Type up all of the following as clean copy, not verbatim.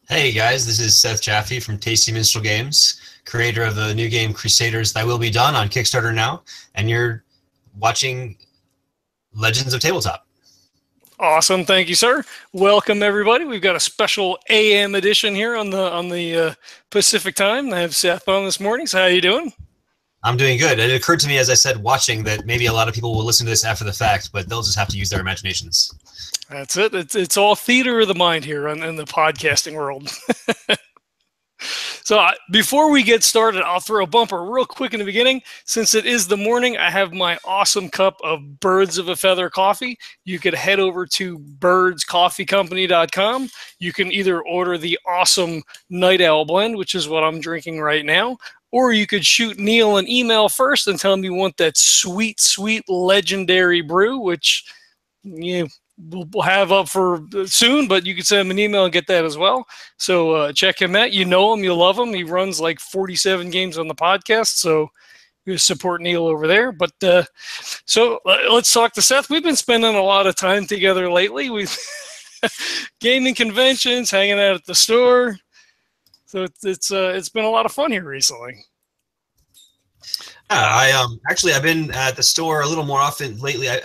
Hey guys, this is Seth Jaffe from Tasty Minstrel Games, creator of the new game Crusaders Thy Will Be Done on Kickstarter now, and you're watching Legends of Tabletop. Awesome, thank you, sir. Welcome everybody. We've got a special AM edition here on the Pacific time. I have Seth on this morning. So how you doing? I'm doing good. It occurred to me as I said watching that maybe a lot of people will listen to this after the fact, but they'll just have to use their imaginations. That's it. It's all theater of the mind here in the podcasting world. So before we get started, I'll throw a bumper real quick in the beginning. Since it is the morning, I have my awesome cup of Birds of a Feather coffee. You could head over to birdscoffeecompany.com. You can either order the awesome Night Owl blend, which is what I'm drinking right now, or you could shoot Neil an email first and tell him you want that sweet, sweet legendary brew, which we'll have up for soon, but you can send him an email and get that as well. So check him out. You know him, you love him. He runs like 47 games on the podcast, so you support Neil over there. But so let's talk to Seth. We've been spending a lot of time together lately. We've gaming conventions, hanging out at the store. So it's been a lot of fun here recently. Yeah, I've been at the store a little more often lately. I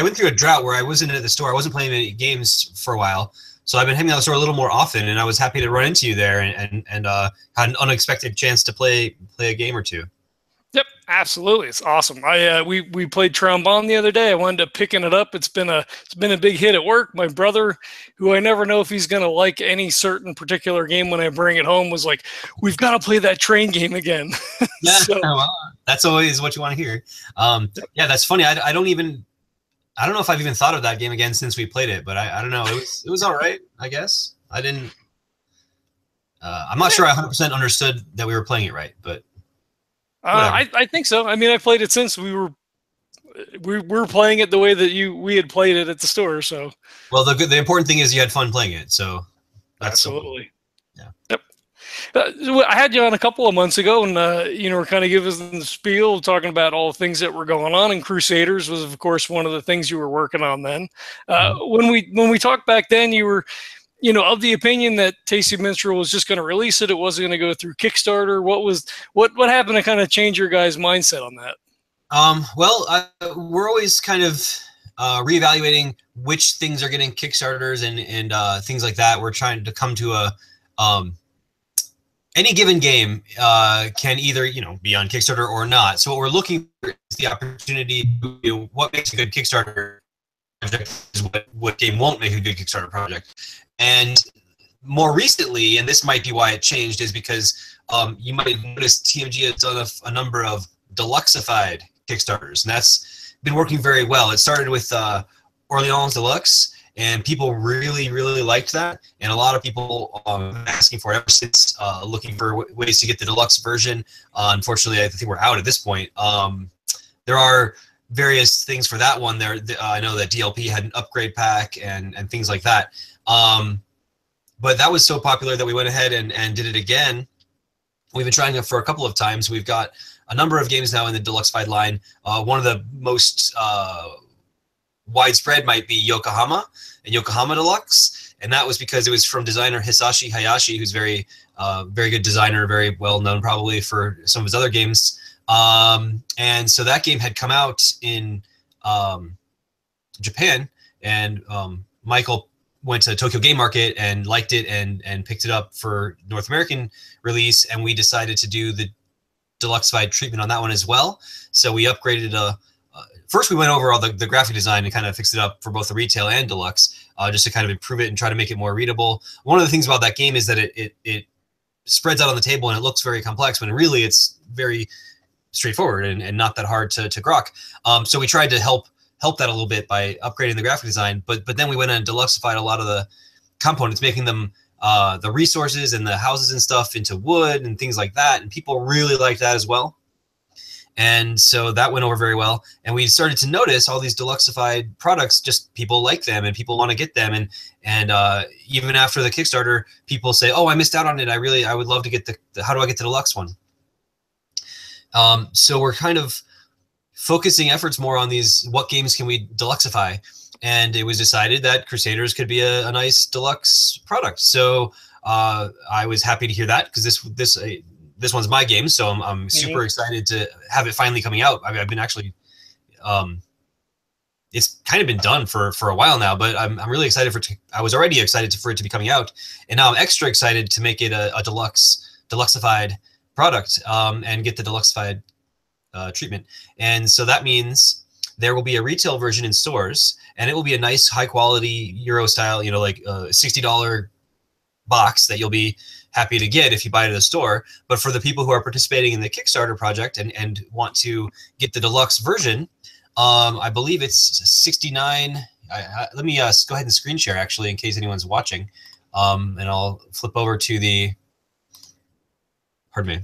went through a drought where I wasn't at the store. I wasn't playing any games for a while, so I've been hanging out at the store a little more often, and I was happy to run into you there and had an unexpected chance to play a game or two. Yep, absolutely. It's awesome. We played Trombone the other day. I wound up picking it up. It's been a big hit at work. My brother, who I never know if he's going to like any certain particular game when I bring it home, was like, "We've got to play that train game again." Yeah, well, that's always what you want to hear. Yeah, that's funny. I don't know if I've even thought of that game again since we played it, but I don't know. It was all right, I guess. I'm not sure I 100% understood that we were playing it right, but. I think so. I mean, I played it since we were playing it the way that we had played it at the store. So, well, the important thing is you had fun playing it. So, that's absolutely. Yeah. Yep. I had you on a couple of months ago, and we're kind of giving us the spiel, talking about all the things that were going on. And Crusaders was, of course, one of the things you were working on then. When we talked back then, you were, of the opinion that Tasty Minstrel was just going to release it. It wasn't going to go through Kickstarter. What happened to kind of change your guys' mindset on that? Well, we're always kind of reevaluating which things are getting Kickstarters and things like that. We're trying to come to any given game can either be on Kickstarter or not. So what we're looking for is the opportunity. What makes a good Kickstarter project is what game won't make a good Kickstarter project. And more recently, and this might be why it changed, is because you might have noticed TMG has done a number of deluxeified Kickstarters, and that's been working very well. It started with Orleans Deluxe, and people really, really liked that, and a lot of people asking for it ever since, looking for ways to get the deluxe version. Unfortunately, I think we're out at this point. There are various things for that one. I know that DLP had an upgrade pack and things like that. But that was so popular that we went ahead and did it again. We've been trying it for a couple of times. We've got a number of games now in the Deluxeified line. One of the most widespread might be Yokohama and Yokohama Deluxe, and that was because it was from designer Hisashi Hayashi, who's very good designer, very well known probably for some of his other games. And so that game had come out in Japan, and Michael went to Tokyo Game Market and liked it and picked it up for North American release, and we decided to do the deluxeified treatment on that one as well. So we upgraded first we went over all the graphic design and kind of fixed it up for both the retail and deluxe, just to kind of improve it and try to make it more readable. One of the things about that game is that it spreads out on the table and it looks very complex, when really it's very straightforward and not that hard to grok. So we tried to help that a little bit by upgrading the graphic design, but then we went and deluxeified a lot of the components, making them the resources and the houses and stuff into wood and things like that, and people really liked that as well. And so that went over very well, and we started to notice all these deluxeified products, just people like them and people want to get them, and even after the Kickstarter, people say, "Oh, I missed out on it. I would love to get the how do I get the deluxe one?" So we're kind of focusing efforts more on these, what games can we deluxeify, and it was decided that Crusaders could be a nice deluxe product. So I was happy to hear that because this one's my game, so I'm super excited to have it finally coming out. I mean, I've been actually, it's kind of been done for a while now, but I'm really excited I was already excited for it to be coming out, and now I'm extra excited to make it a deluxeified product, and get the deluxeified treatment. And so that means there will be a retail version in stores, and it will be a nice high quality Euro style, like a $60 box that you'll be happy to get if you buy it at a store. But for the people who are participating in the Kickstarter project and want to get the deluxe version, I believe it's 69. Let me go ahead and screen share actually in case anyone's watching, and I'll flip over to the. Pardon me.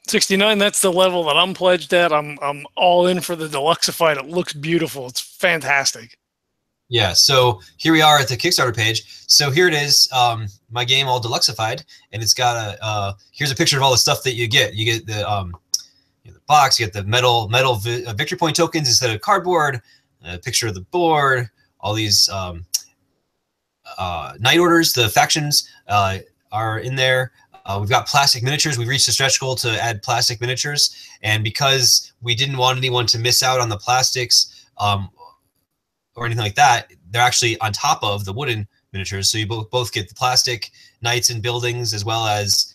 69. That's the level that I'm pledged at. I'm all in for the deluxeified. It looks beautiful. It's fantastic. Yeah. So here we are at the Kickstarter page. So here it is. My game all deluxeified, and it's got here's a picture of all the stuff that you get. You get the box. You get the metal victory point tokens instead of cardboard. A picture of the board. All these night orders. The factions are in there. We've got plastic miniatures. We've reached a stretch goal to add plastic miniatures. And because we didn't want anyone to miss out on the plastics or anything like that, they're actually on top of the wooden miniatures. So you both get the plastic knights and buildings as well as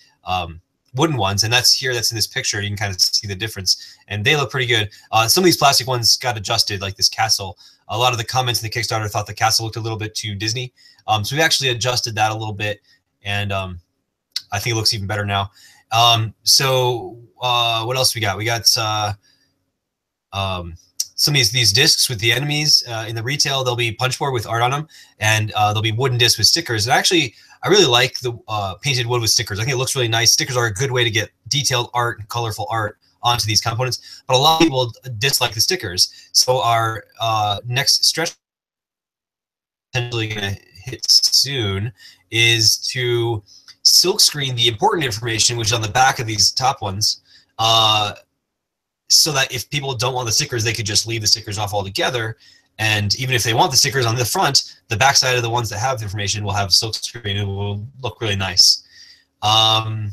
wooden ones. And that's in this picture. You can kind of see the difference. And they look pretty good. Some of these plastic ones got adjusted, like this castle. A lot of the comments in the Kickstarter thought the castle looked a little bit too Disney. So we actually adjusted that a little bit. And I think it looks even better now. So what else we got? We got some of these discs with the enemies in the retail. There'll be punchboard with art on them, and there'll be wooden discs with stickers. And actually, I really like the painted wood with stickers. I think it looks really nice. Stickers are a good way to get detailed art and colorful art onto these components. But a lot of people dislike the stickers. So our next stretch, potentially going to hit soon, is to silkscreen the important information, which is on the back of these top ones, so that if people don't want the stickers, they could just leave the stickers off altogether. And even if they want the stickers on the front, the back side of the ones that have the information will have silkscreen. It will look really nice. And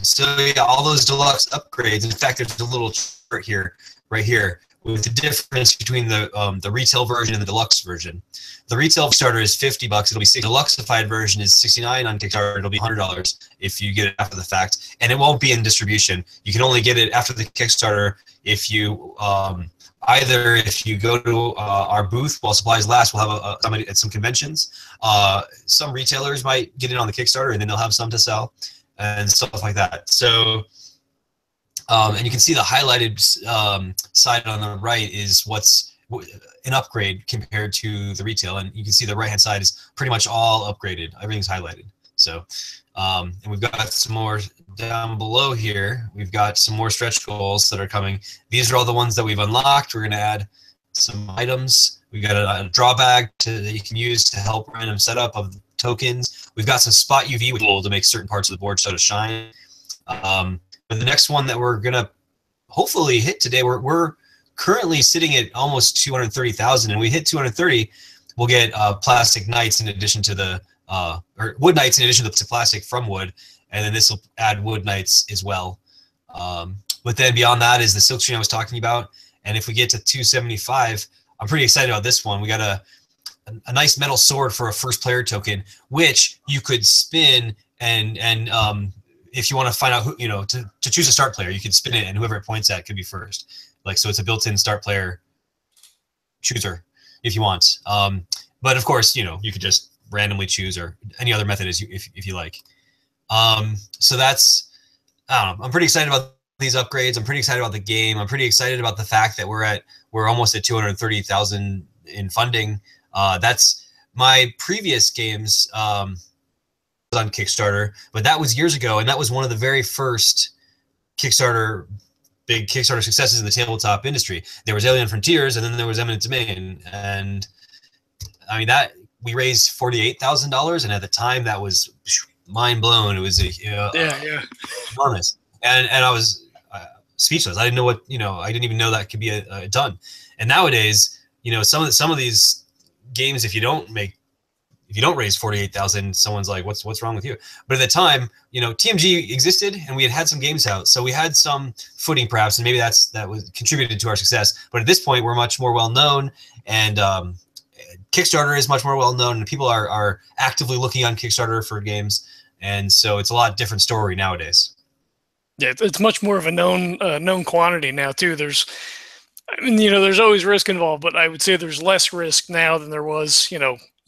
so yeah, all those deluxe upgrades. In fact, there's a little chart here, right here, with the difference between the retail version and the deluxe version. The retail starter is $50. It'll be $60. The deluxeified version is $69 on Kickstarter. It'll be $100 if you get it after the fact, and it won't be in distribution. You can only get it after the Kickstarter if you either if you go to our booth while supplies last. We'll have somebody at some conventions. Some retailers might get it on the Kickstarter, and then they'll have some to sell and stuff like that. So. And you can see the highlighted side on the right is what's an upgrade compared to the retail, and you can see the right hand side is pretty much all upgraded. Everything's highlighted. So, and we've got some more down below here. We've got some more stretch goals that are coming. These are all the ones that we've unlocked. We're going to add some items. We've got a draw bag that you can use to help random setup of the tokens. We've got some spot UV to make certain parts of the board start to shine. But the next one that we're gonna hopefully hit today, we're currently sitting at almost 230,000, and we hit 230, we'll get plastic knights in addition to the or wood knights in addition to plastic from wood, and then this will add wood knights as well. But then beyond that is the silkscreen I was talking about, and if we get to 275, I'm pretty excited about this one. We got a nice metal sword for a first player token, which you could spin and if you want to find out who, to choose a start player, you can spin it, and whoever it points at could be first. So it's a built-in start player chooser if you want. But of course, you could just randomly choose, or any other method if you like. So that's, I don't know. I'm pretty excited about these upgrades. I'm pretty excited about the game. I'm pretty excited about the fact that we're almost at 230,000 in funding. That's my previous games. On Kickstarter, but that was years ago, and that was one of the very first big Kickstarter successes in the tabletop industry. There was Alien Frontiers, and then there was Eminent Domain, and I mean that we raised $48,000, and at the time that was mind blown. It was enormous, and I was speechless. I didn't know what I didn't even know that could be done. And nowadays, some of these games, if you don't make if you don't raise 48,000, someone's like, what's wrong with you? But at the time, TMG existed and we had some games out, so we had some footing perhaps, and maybe that was contributed to our success. But at this point, we're much more well known, and Kickstarter is much more well known, and people are actively looking on Kickstarter for games, and so it's a lot different story nowadays. Yeah, it's much more of a known quantity now too. There's always risk involved, but I would say there's less risk now than there was,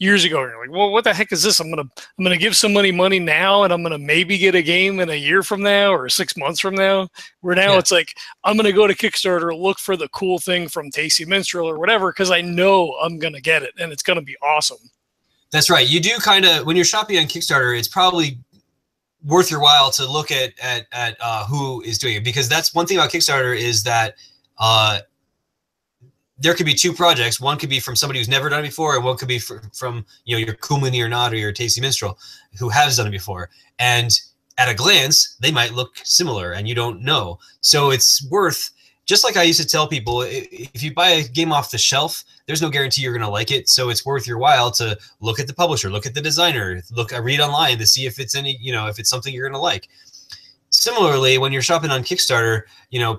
years ago. You're like, well, what the heck is this? I'm gonna give somebody money now, and I'm gonna maybe get a game in a year from now or 6 months from now. Where now it's like, I'm gonna go to Kickstarter, look for the cool thing from Tasty Minstrel or whatever, because I know I'm gonna get it and it's gonna be awesome. That's right. You do kind of, when you're shopping on Kickstarter, it's probably worth your while to look at who is doing it, because that's one thing about Kickstarter is that there could be two projects. One could be from somebody who's never done it before, and one could be from your Cool Mini or Not or your Tasty Minstrel who has done it before. And at a glance, they might look similar, and you don't know. So it's worth, just like I used to tell people, if you buy a game off the shelf, there's no guarantee you're going to like it. So it's worth your while to look at the publisher, look at the designer, read online to see if it's if it's something you're going to like. Similarly, when you're shopping on Kickstarter,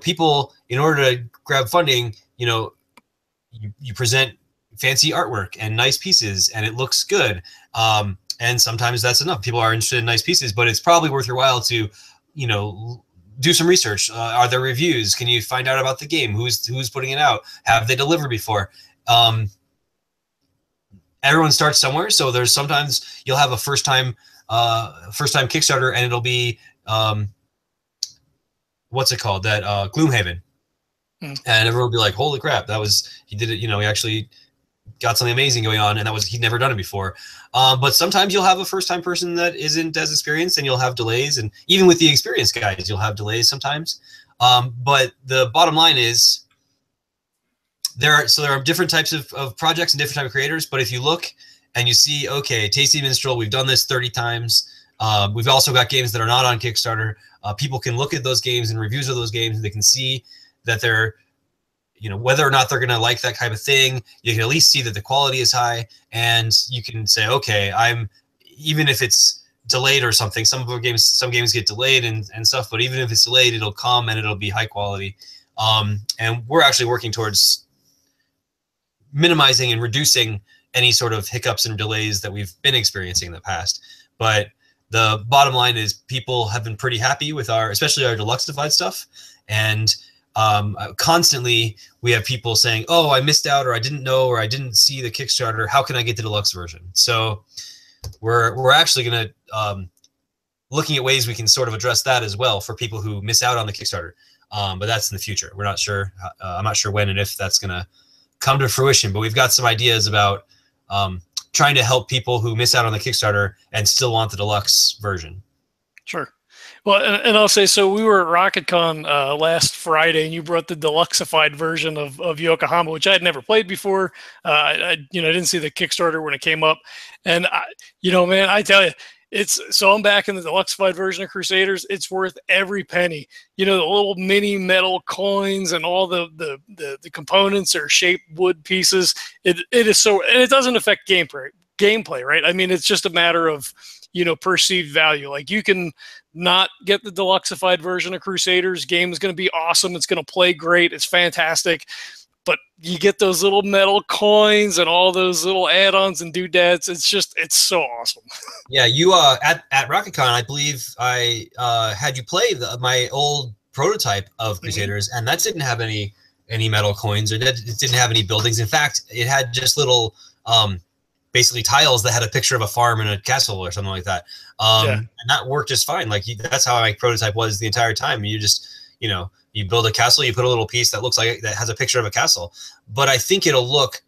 people, in order to grab funding, you present fancy artwork and nice pieces, and it looks good. And sometimes that's enough. People are interested in nice pieces, but it's probably worth your while to, do some research. Are there reviews? Can you find out about the game? Who's putting it out? Have they delivered before? Everyone starts somewhere. So there's sometimes you'll have a first time Kickstarter, and it'll be, what's it called? That Gloomhaven. And everyone will be like, holy crap, he did it, he actually got something amazing going on, and he'd never done it before. But sometimes you'll have a first-time person that isn't as experienced, and you'll have delays, and even with the experienced guys, you'll have delays sometimes. But the bottom line is there are different types of projects and different types of creators, but if you look and you see, okay, Tasty Minstrel, we've done this 30 times. We've also got games that are not on Kickstarter. People can look at those games and reviews of those games, and they can see that they're, whether or not they're going to like that type of thing. You can at least see that the quality is high, and you can say, okay, even if it's delayed or something, some games get delayed and stuff, but even if it's delayed, it'll come and it'll be high quality. And we're actually working towards minimizing and reducing any sort of hiccups and delays that we've been experiencing in the past. But the bottom line is people have been pretty happy with especially our Deluxified stuff. And constantly we have people saying, oh, I missed out, or I didn't know, or I didn't see the Kickstarter. How can I get the deluxe version? So we're actually going to looking at ways we can sort of address that as well for people who miss out on the Kickstarter. But that's in the future. We're not sure. I'm not sure when and if that's going to come to fruition, but we've got some ideas about trying to help people who miss out on the Kickstarter and still want the deluxe version. Sure. Well, and I'll say, so we were at RocketCon last Friday, and you brought the Deluxified version of Yokohama, which I had never played before. I didn't see the Kickstarter when it came up, and man, I tell you, I'm back in the Deluxified version of Crusaders. It's worth every penny. The little mini metal coins and all the components are shaped wood pieces. It is so, and it doesn't affect gameplay, right? I mean, it's just a matter of perceived value. Like, you can not get the Deluxified version of Crusaders. Game is going to be awesome. It's going to play great. It's fantastic. But you get those little metal coins and all those little add-ons and doodads. It's so awesome. Yeah, you at RocketCon, I believe I had you play my old prototype of Crusaders, and that didn't have any metal coins, or it didn't have any buildings. In fact, it had just little basically tiles that had a picture of a farm and a castle or something like that. And that worked just fine. Like, that's how my prototype was the entire time. You just, you build a castle, you put a little piece that looks like that has a picture of a castle. But I think it'll look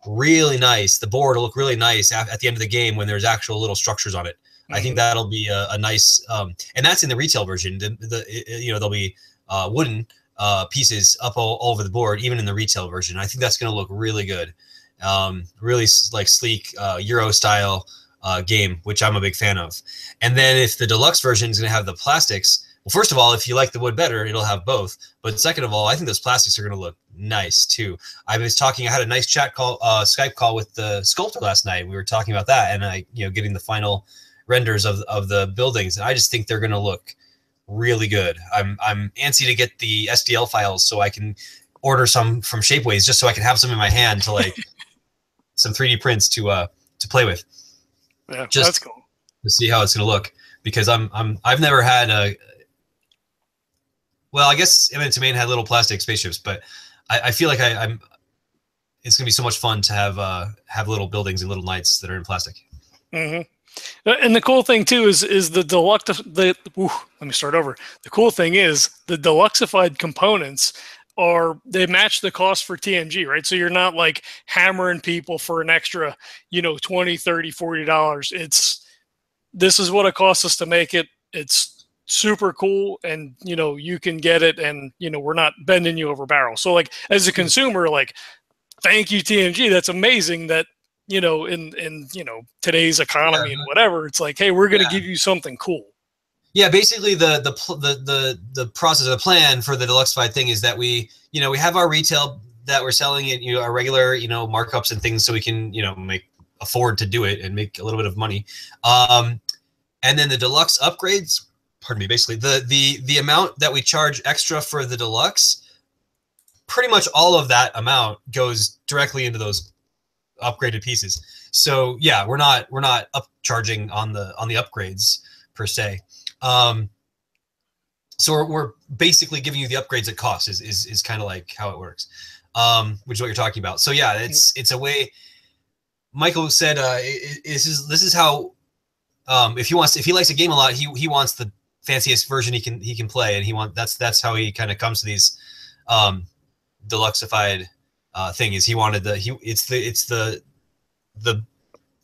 really nice. The board will look really nice at the end of the game when there's actual little structures on it. I think that'll be a nice, and that's in the retail version. There'll be wooden pieces up all over the board, even in the retail version. I think that's going to look really good. Really like sleek Euro style game, which I'm a big fan of. And then if the deluxe version is going to have the plastics, first of all, if you like the wood better, it'll have both. But second of all, I think those plastics are going to look nice too. I had a nice chat call, Skype call with the sculptor last night. We were talking about that, and getting the final renders of the buildings. And I just think they're going to look really good. I'm antsy to get the STL files so I can order some from Shapeways, just so I can have some in my hand to like some 3D prints to play with. Yeah, just that's cool. To see how it's going to look, because I've never had I guess Eminence Domain had little plastic spaceships, but I feel like it's going to be so much fun to have little buildings and little knights that are in plastic. Mm-hmm. And the cool thing too is the deluxe. Let me start over. The cool thing is the deluxified components they match the cost for TMG, right? So you're not like hammering people for an extra, $20, $30, $40. This is what it costs us to make it. It's super cool, and you can get it, and we're not bending you over barrels. So like as a consumer, like, thank you TMG. That's amazing that in today's economy and whatever, it's like, hey, we're going to give you something cool. Yeah, basically the process or the plan for the Deluxified thing is that we have our retail that we're selling it, our regular markups and things, so we can afford to do it and make a little bit of money. And then the deluxe upgrades, pardon me, basically the amount that we charge extra for the deluxe, pretty much all of that amount goes directly into those upgraded pieces. So yeah, we're not upcharging on the upgrades per se. So we're basically giving you the upgrades at cost is kind of like how it works, which is what you're talking about. So yeah, it's a way. Michael said this is how if he likes a game a lot, he wants the fanciest version he can play, and that's how he kind of comes to these deluxified thing. Is he wanted it's the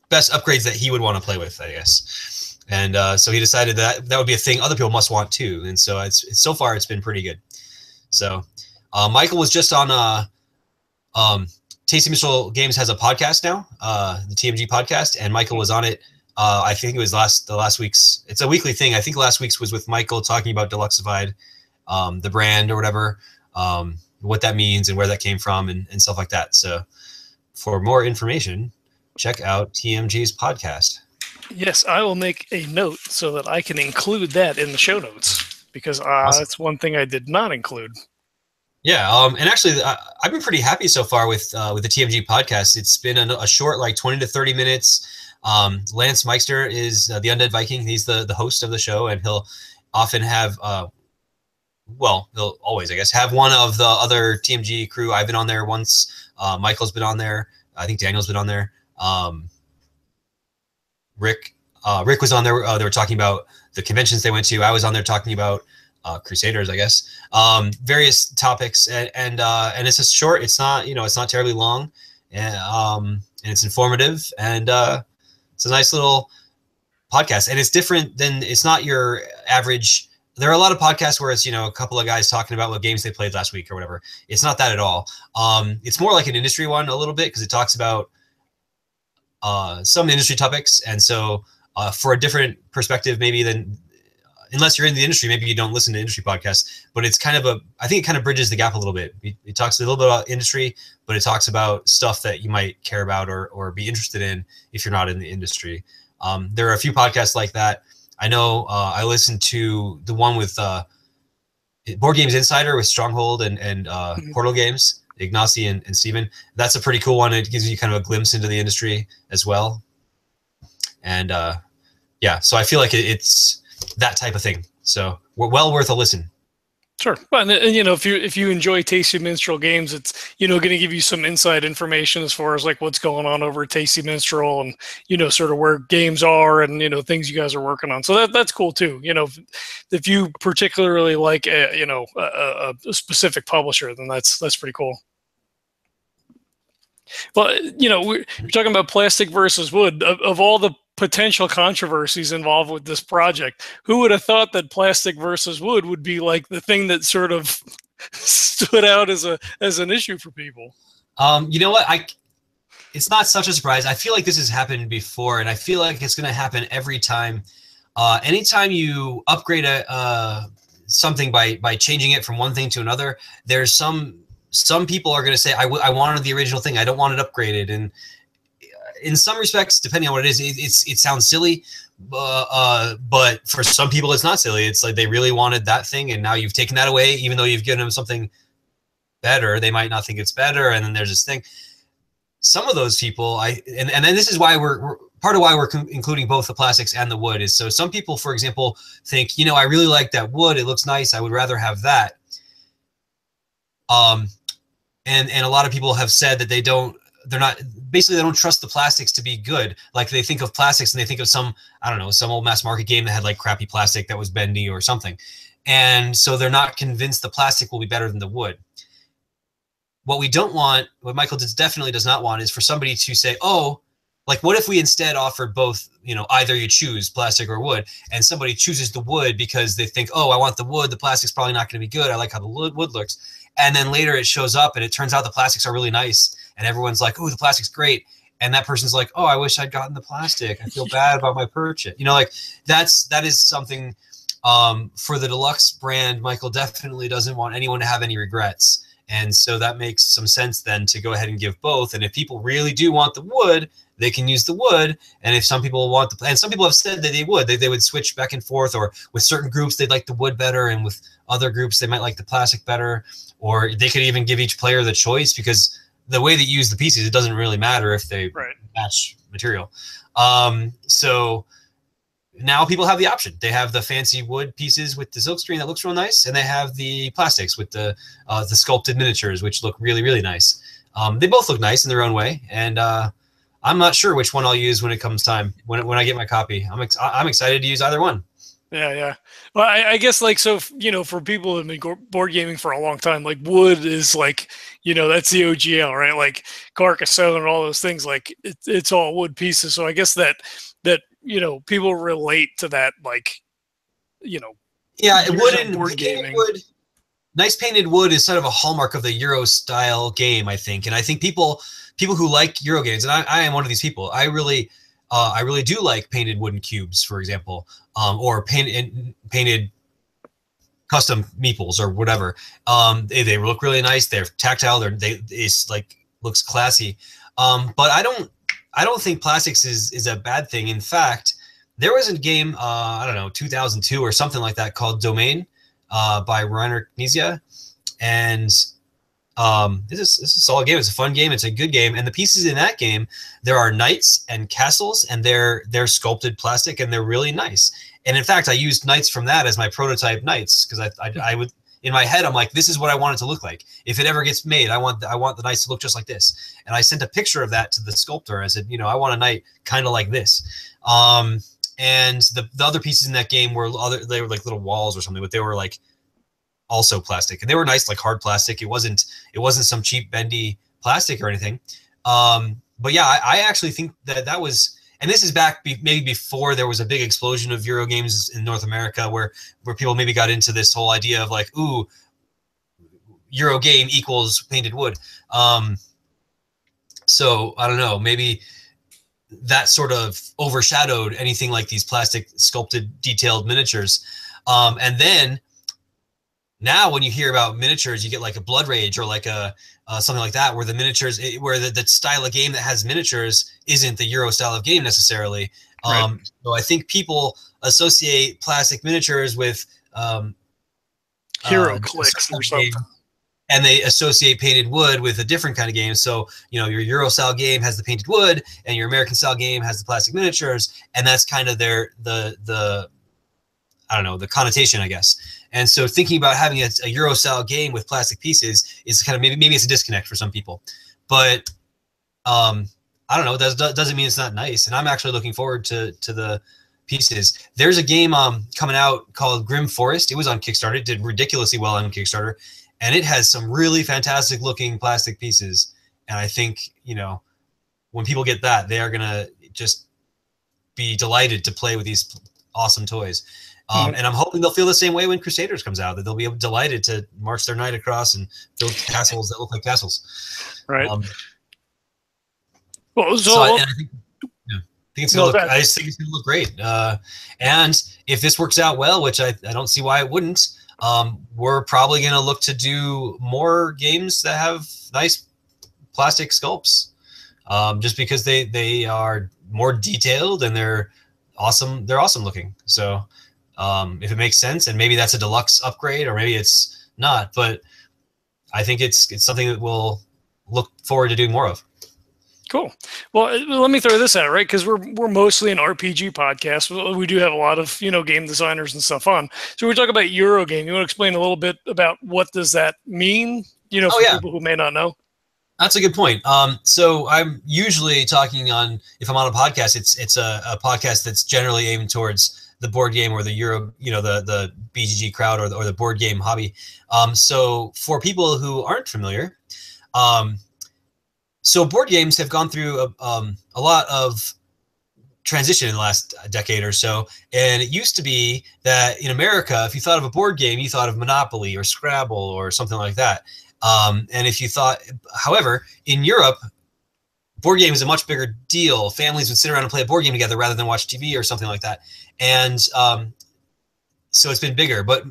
best upgrades that he would want to play with, I guess. And so he decided that would be a thing other people must want too. And so so far it's been pretty good. So Michael was just on Tasty Minstrel Games has a podcast now, the TMG podcast, and Michael was on it. I think it was the last week's. It's a weekly thing. I think last week's was with Michael talking about Deluxified, the brand or whatever, what that means and where that came from and stuff like that. So for more information, check out TMG's podcast. Yes, I will make a note so that I can include that in the show notes, because Awesome. That's one thing I did not include. Yeah, and actually, I've been pretty happy so far with the TMG podcast. It's been a short, like 20 to 30 minutes. Lance Meister is the Undead Viking. He's the host of the show, and he'll often have, he'll always, I guess, have one of the other TMG crew. I've been on there once. Michael's been on there. I think Daniel's been on there. Rick was on there. They were talking about the conventions they went to. I was on there talking about Crusaders, I guess. Various topics, and it's just short. It's not it's not terribly long, and it's informative, and it's a nice little podcast. And it's different than, it's not your average. There are a lot of podcasts where it's a couple of guys talking about what games they played last week or whatever. It's not that at all. It's more like an industry one a little bit, because it talks about some industry topics, and so for a different perspective maybe than, unless you're in the industry, maybe you don't listen to industry podcasts, but it's kind of I think it kind of bridges the gap a little bit. It talks a little bit about industry, but it talks about stuff that you might care about or be interested in if you're not in the industry. There are a few podcasts like that. I know I listened to the one with Board Games Insider with Stronghold and Portal Games, Ignacy and Steven. That's a pretty cool one. It gives you kind of a glimpse into the industry as well. And yeah, so I feel like it's that type of thing. So we're well worth a listen. Sure. Well, and if you enjoy Tasty Minstrel Games, it's going to give you some inside information as far as like what's going on over at Tasty Minstrel, and sort of where games are, and things you guys are working on. So that's cool too. If you particularly like a specific publisher, then that's pretty cool. Well, we're talking about plastic versus wood. Of all the potential controversies involved with this project, who would have thought that plastic versus wood would be like the thing that sort of stood out as an issue for people? You know what? It's not such a surprise. I feel like this has happened before, and I feel like it's going to happen every time. Anytime you upgrade something by changing it from one thing to another, there's some people are going to say, I wanted the original thing. I don't want it upgraded. And in some respects, depending on what it is, it sounds silly. But for some people, it's not silly. It's like they really wanted that thing, and now you've taken that away, even though you've given them something better. They might not think it's better. And then there's this thing. Some of those people, and then this is why we're part of why we're including both the plastics and the wood is so some people, for example, think, I really like that wood. It looks nice. I would rather have that. And a lot of people have said that they don't trust the plastics to be good. Like they think of plastics and they think of some old mass market game that had like crappy plastic that was bendy or something. And so they're not convinced the plastic will be better than the wood. What we don't want, what Michael definitely does not want, is for somebody to say, oh, like what if we instead offered both, either you choose plastic or wood, and somebody chooses the wood because they think, oh, I want the wood, the plastic's probably not going to be good, I like how the wood looks. And then later it shows up and it turns out the plastics are really nice and everyone's like, oh, the plastic's great. And that person's like, oh, I wish I'd gotten the plastic. I feel bad about my purchase. That is something for the deluxe brand. Michael definitely doesn't want anyone to have any regrets. And so that makes some sense then to go ahead and give both. And if people really do want the wood, they can use the wood. And if some people want and some people have said that they would switch back and forth, or with certain groups, they'd like the wood better. And with other groups, they might like the plastic better, or they could even give each player the choice, because the way that you use the pieces, it doesn't really matter if they match material. So now people have the option. They have the fancy wood pieces with the silkscreen that looks real nice, and they have the plastics with the sculpted miniatures, which look really, really nice. They both look nice in their own way, and I'm not sure which one I'll use when it comes time, when I get my copy. I'm excited to use either one. Yeah. Well, I guess so, for people who have been board gaming for a long time, like wood is like, that's the OGL, right? Like Carcassonne and all those things, like it's all wood pieces. So I guess that people relate to that, yeah, wood gaming. Nice painted wood is sort of a hallmark of the Euro style game, I think. And I think people who like Euro games, and I am one of these people, I really do like painted wooden cubes, for example, or painted custom meeples or whatever. They look really nice. They're tactile. It's like looks classy. But I don't think plastics is a bad thing. In fact, there was a game, 2002 or something like that, called Domain by Reiner Knizia, and this is a solid game. It's a fun game. It's a good game. And the pieces in that game, there are knights and castles, and they're sculpted plastic, and they're really nice. And in fact, I used knights from that as my prototype knights, because I would, in my head, I'm like, this is what I want it to look like. If it ever gets made, I want the knights to look just like this. And I sent a picture of that to the sculptor. I said, I want a knight kind of like this. And the other pieces in that game they were like little walls or something, but they were like also plastic, and they were nice, like hard plastic. It wasn't some cheap bendy plastic or anything. But yeah, I actually think that was, and this is back maybe before there was a big explosion of Euro games in North America, where people maybe got into this whole idea of like, ooh, Euro game equals painted wood. So I don't know, maybe that sort of overshadowed anything like these plastic sculpted detailed miniatures. And then now when you hear about miniatures, you get like a Blood Rage or like a something like that, where the miniatures, where the style of game that has miniatures isn't the Euro style of game necessarily. Right. So I think people associate plastic miniatures with HeroClix or something. And they associate painted wood with a different kind of game. So, your Euro style game has the painted wood, and your American style game has the plastic miniatures, and that's kind of the connotation, I guess. And so thinking about having a Euro style game with plastic pieces is kind of maybe it's a disconnect for some people. But I don't know, doesn't mean it's not nice. And I'm actually looking forward to the pieces. There's a game coming out called Grim Forest. It was on Kickstarter. It did ridiculously well on Kickstarter. And it has some really fantastic looking plastic pieces. And I think, when people get that, they are going to just be delighted to play with these awesome toys. And I'm hoping they'll feel the same way when Crusaders comes out, that they'll be delighted to march their knight across and build castles that look like castles. Right. I think it's gonna look, I just think it's going to look great. And if this works out well, which I don't see why it wouldn't, we're probably going to look to do more games that have nice plastic sculpts, just because they are more detailed and they're awesome. They're awesome looking. So if it makes sense, and maybe that's a deluxe upgrade, or maybe it's not, but I think it's something that we'll look forward to doing more of. Cool. Well, let me throw this out, right? Because we're mostly an RPG podcast. We do have a lot of game designers and stuff on. So we talk about Eurogame. You want to explain a little bit about what does that mean? For people who may not know. That's a good point. So I'm usually talking on, if I'm on a podcast, it's a podcast that's generally aimed towards the board game or the Euro, the BGG crowd or the board game hobby. So for people who aren't familiar, so board games have gone through a lot of transition in the last decade or so. And it used to be that in America, if you thought of a board game, you thought of Monopoly or Scrabble or something like that. And if you thought, however, in Europe, board game is a much bigger deal. Families would sit around and play a board game together rather than watch TV or something like that. And so it's been bigger. But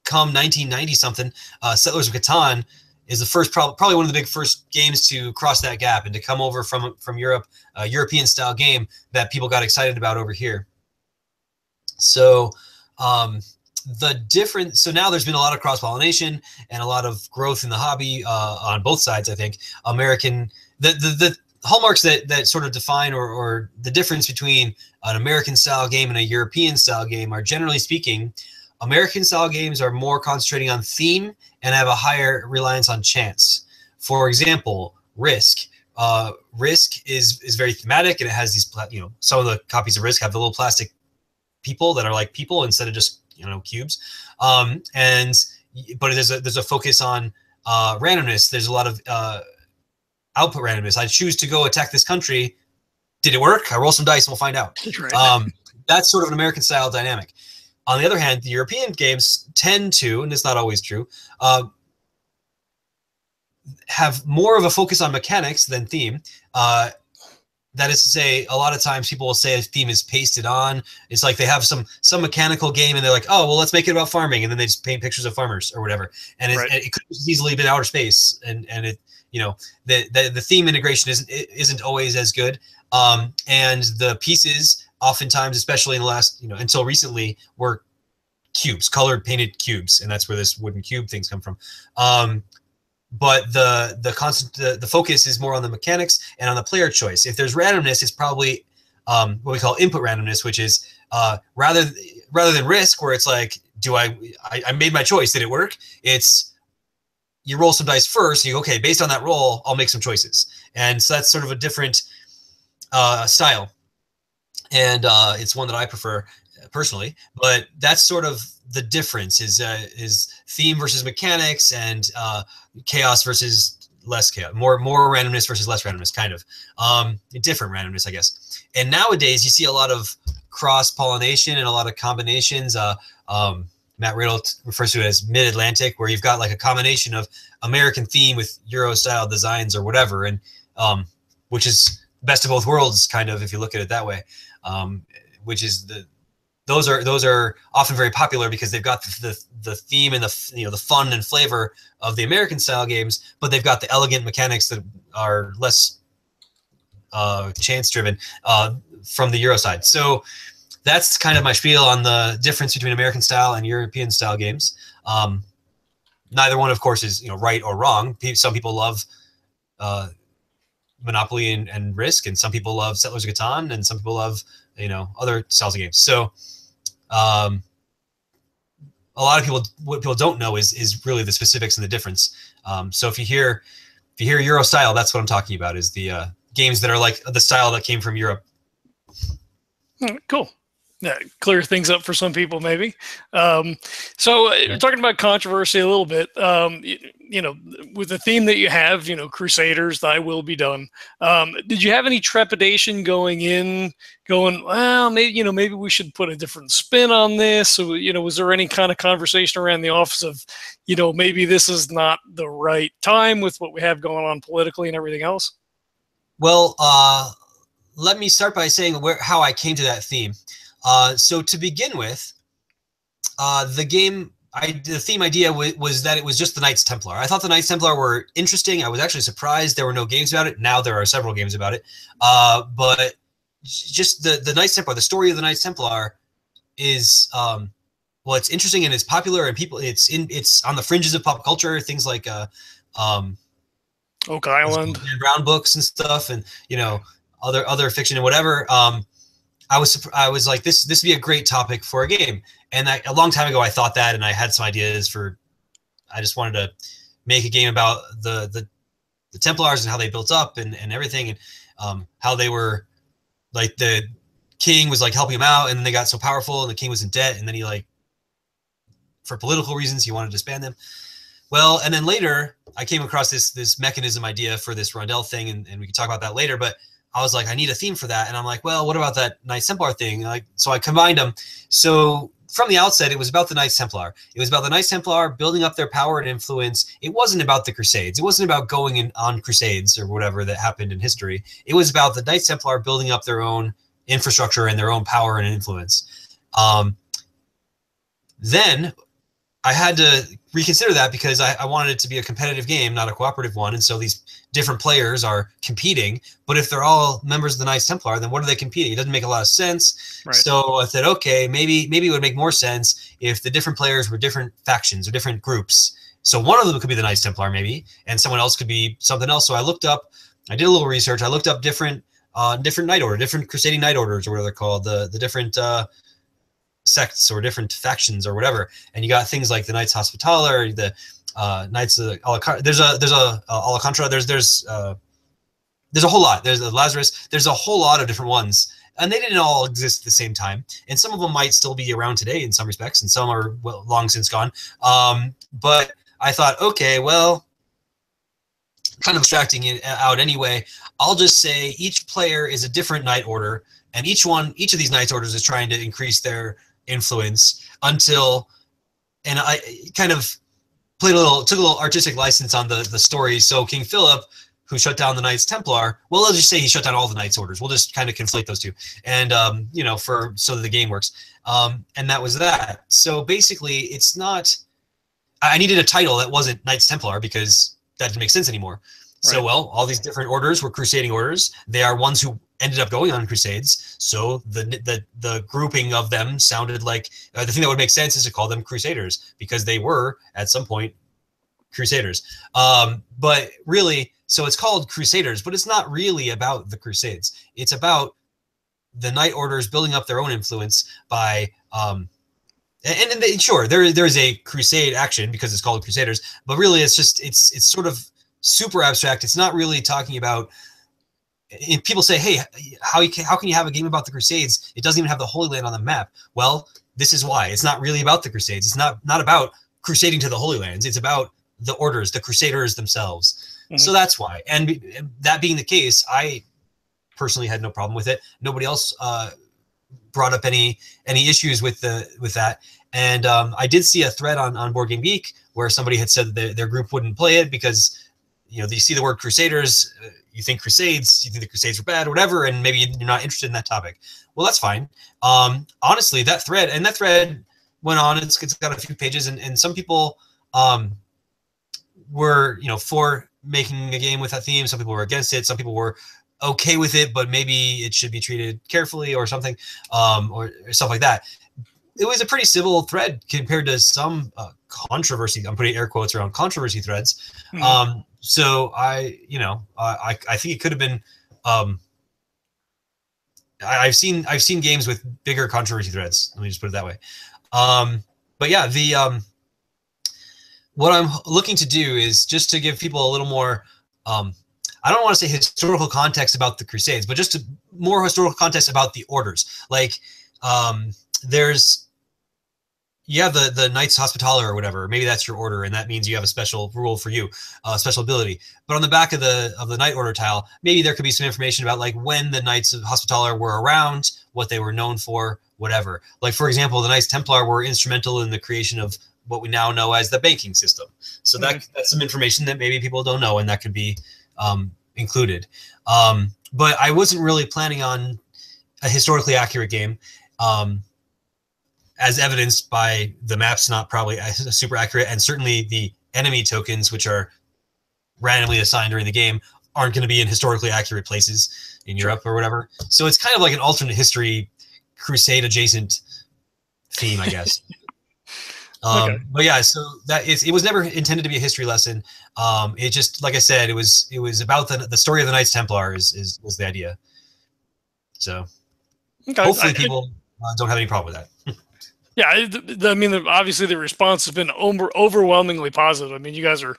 come 1990 something, Settlers of Catan is the first, probably one of the big first games to cross that gap and to come over from Europe, a European style game that people got excited about over here. So so now there's been a lot of cross-pollination and a lot of growth in the hobby on both sides. I think the hallmarks that sort of define or the difference between an American style game and a European style game are, generally speaking, American style games are more concentrating on theme and have a higher reliance on chance. For example, Risk. Risk is very thematic, and it has these, some of the copies of Risk have the little plastic people that are like people instead of just cubes. But there's a focus on randomness. There's a lot of output randomness. I choose to go attack this country. Did it work? I roll some dice and we'll find out. Right. That's sort of an American style dynamic. On the other hand, the European games tend to, and it's not always true, have more of a focus on mechanics than theme. That is to say, a lot of times people will say a theme is pasted on. It's like they have some mechanical game and they're like, oh, well, let's make it about farming. And then they just paint pictures of farmers or whatever. And it could easily be outer space. And it, the theme integration isn't always as good. And the pieces oftentimes, especially in the last, until recently, were cubes, colored painted cubes. And that's where this wooden cube things come from. But the focus is more on the mechanics and on the player choice. If there's randomness, it's probably what we call input randomness, which is rather than Risk, where it's like, I made my choice, did it work? It's you roll some dice first, and you go, okay, based on that roll, I'll make some choices. And so that's sort of a different style. And it's one that I prefer personally, but that's sort of the difference is theme versus mechanics, and chaos versus less chaos, more randomness versus less randomness, kind of different randomness, I guess. And nowadays you see a lot of cross-pollination and a lot of combinations. Matt Riddle refers to it as mid-Atlantic, where you've got like a combination of American theme with Euro-style designs or whatever, and which is best of both worlds, kind of, if you look at it that way. Which is those are often very popular because they've got the theme and the fun and flavor of the American style games, but they've got the elegant mechanics that are less chance driven from the Euro side. So that's kind of my spiel on the difference between American style and European style games. Neither one, of course, is right or wrong. Some people love Monopoly and Risk, and some people love Settlers of Catan, and some people love other styles of games. So a lot of what people don't know is really the specifics and the difference. So if you hear Euro style, that's what I'm talking about, is the games that are like the style that came from Europe. Cool. Yeah, clear things up for some people, maybe. Talking about controversy a little bit, with the theme that you have, Crusaders, Thy Will Be Done. Did you have any trepidation going, well, maybe we should put a different spin on this? So, was there any kind of conversation around the office of, maybe this is not the right time with what we have going on politically and everything else? Well, let me start by saying how I came to that theme. So to begin with, the game the theme idea was that it was just the Knights Templar. I thought the Knights Templar were interesting. I was actually surprised there were no games about it. Now there are several games about it. But just the Knights Templar, the story of the Knights Templar is well, it's interesting and it's popular, and people it's on the fringes of pop culture. Things like Oak Island, Dan Brown books and stuff, and other fiction and whatever. I was like, this would be a great topic for a game. And a long time ago, I thought that, and I had some ideas for. I just wanted to make a game about the Templars and how they built up and everything, and how they were like the king was like helping him out, and then they got so powerful, and the king was in debt, and then he for political reasons he wanted to disband them. Well, and then later I came across this mechanism idea for this Rondel thing, and we can talk about that later. But I was like, I need a theme for that, and I'm like, well, what about that Knights Templar thing? So I combined them. So from the outset, it was about the Knights Templar. It was about the Knights Templar building up their power and influence. It wasn't about the Crusades. It wasn't about going on Crusades or whatever that happened in history. It was about the Knights Templar building up their own infrastructure and their own power and influence. Then I had to reconsider that because I wanted it to be a competitive game, not a cooperative one. And so these different players are competing. But if they're all members of the Knights Templar, then what are they competing? It doesn't make a lot of sense. Right. So I said, okay, maybe it would make more sense if the different players were different factions or different groups. So one of them could be the Knights Templar maybe, and someone else could be something else. So I did a little research. I looked up different Knight Order, different Crusading Knight Orders or whatever they're called, the different sects or different factions or whatever, and you got things like the Knights Hospitaller, the Knights of there's a Alcantara, there's a whole lot, there's a Lazarus, there's a whole lot of different ones, and they didn't all exist at the same time, and some of them might still be around today in some respects, and some are long since gone. But I thought, okay, well, kind of abstracting it out anyway, I'll just say each player is a different Knight Order, and each of these Knight Orders is trying to increase their influence until, and I kind of took a little artistic license on the story. So King Philip, who shut down the Knights Templar, well, let's just say he shut down all the Knights Orders. We'll just kind of conflate those two, and so that the game works. And that was that. So basically, it's not. I needed a title that wasn't Knights Templar because that didn't make sense anymore. Right. So, well, all these different orders were crusading orders. They are ones who ended up going on crusades. So the grouping of them sounded like the thing that would make sense is to call them crusaders because they were at some point crusaders. But really, so it's called Crusaders, but it's not really about the Crusades. It's about the Knight Orders building up their own influence by sure, there is a crusade action because it's called Crusaders, but really it's just it's sort of super abstract. It's not really talking about. And people say, hey, how can you have a game about the Crusades? It doesn't even have the Holy Land on the map. Well, this is why. It's not really about the Crusades. It's not about crusading to the Holy Lands. It's about the orders, the Crusaders themselves. Mm-hmm. So that's why. And that being the case, I personally had no problem with it. Nobody else brought up any issues with that. And I did see a thread on Board Game Geek where somebody had said that their group wouldn't play it because you see the word Crusaders, you think Crusades, you think the Crusades were bad or whatever, and maybe you're not interested in that topic. Well, that's fine. Honestly, that thread went on. It's got a few pages, and some people were for making a game with that theme. Some people were against it. Some people were okay with it, but maybe it should be treated carefully or something, or stuff like that. It was a pretty civil thread compared to some controversy. I'm putting air quotes around controversy threads. Mm-hmm. So I think it could have been. I've seen games with bigger controversy threads. Let me just put it that way. But yeah, what I'm looking to do is just to give people a little more. I don't want to say historical context about the Crusades, but just more historical context about the orders. Like you have the Knights Hospitaller or whatever. Maybe that's your order, and that means you have a special rule for you, a special ability. But on the back of the Knight Order tile, maybe there could be some information about like when the Knights Hospitaller were around, what they were known for, whatever. Like for example, the Knights Templar were instrumental in the creation of what we now know as the banking system. So that's some information that maybe people don't know, and that could be included. But I wasn't really planning on a historically accurate game. as evidenced by the maps not probably super accurate, and certainly the enemy tokens, which are randomly assigned during the game, aren't going to be in historically accurate places in Europe or whatever. So it's kind of like an alternate history, Crusade adjacent theme, I guess. Okay. But yeah, so it was never intended to be a history lesson. It just, like I said, it was about the story of the Knights Templar was the idea. So hopefully people don't have any problem with that. Yeah, I mean, obviously the response has been overwhelmingly positive. I mean, you guys are,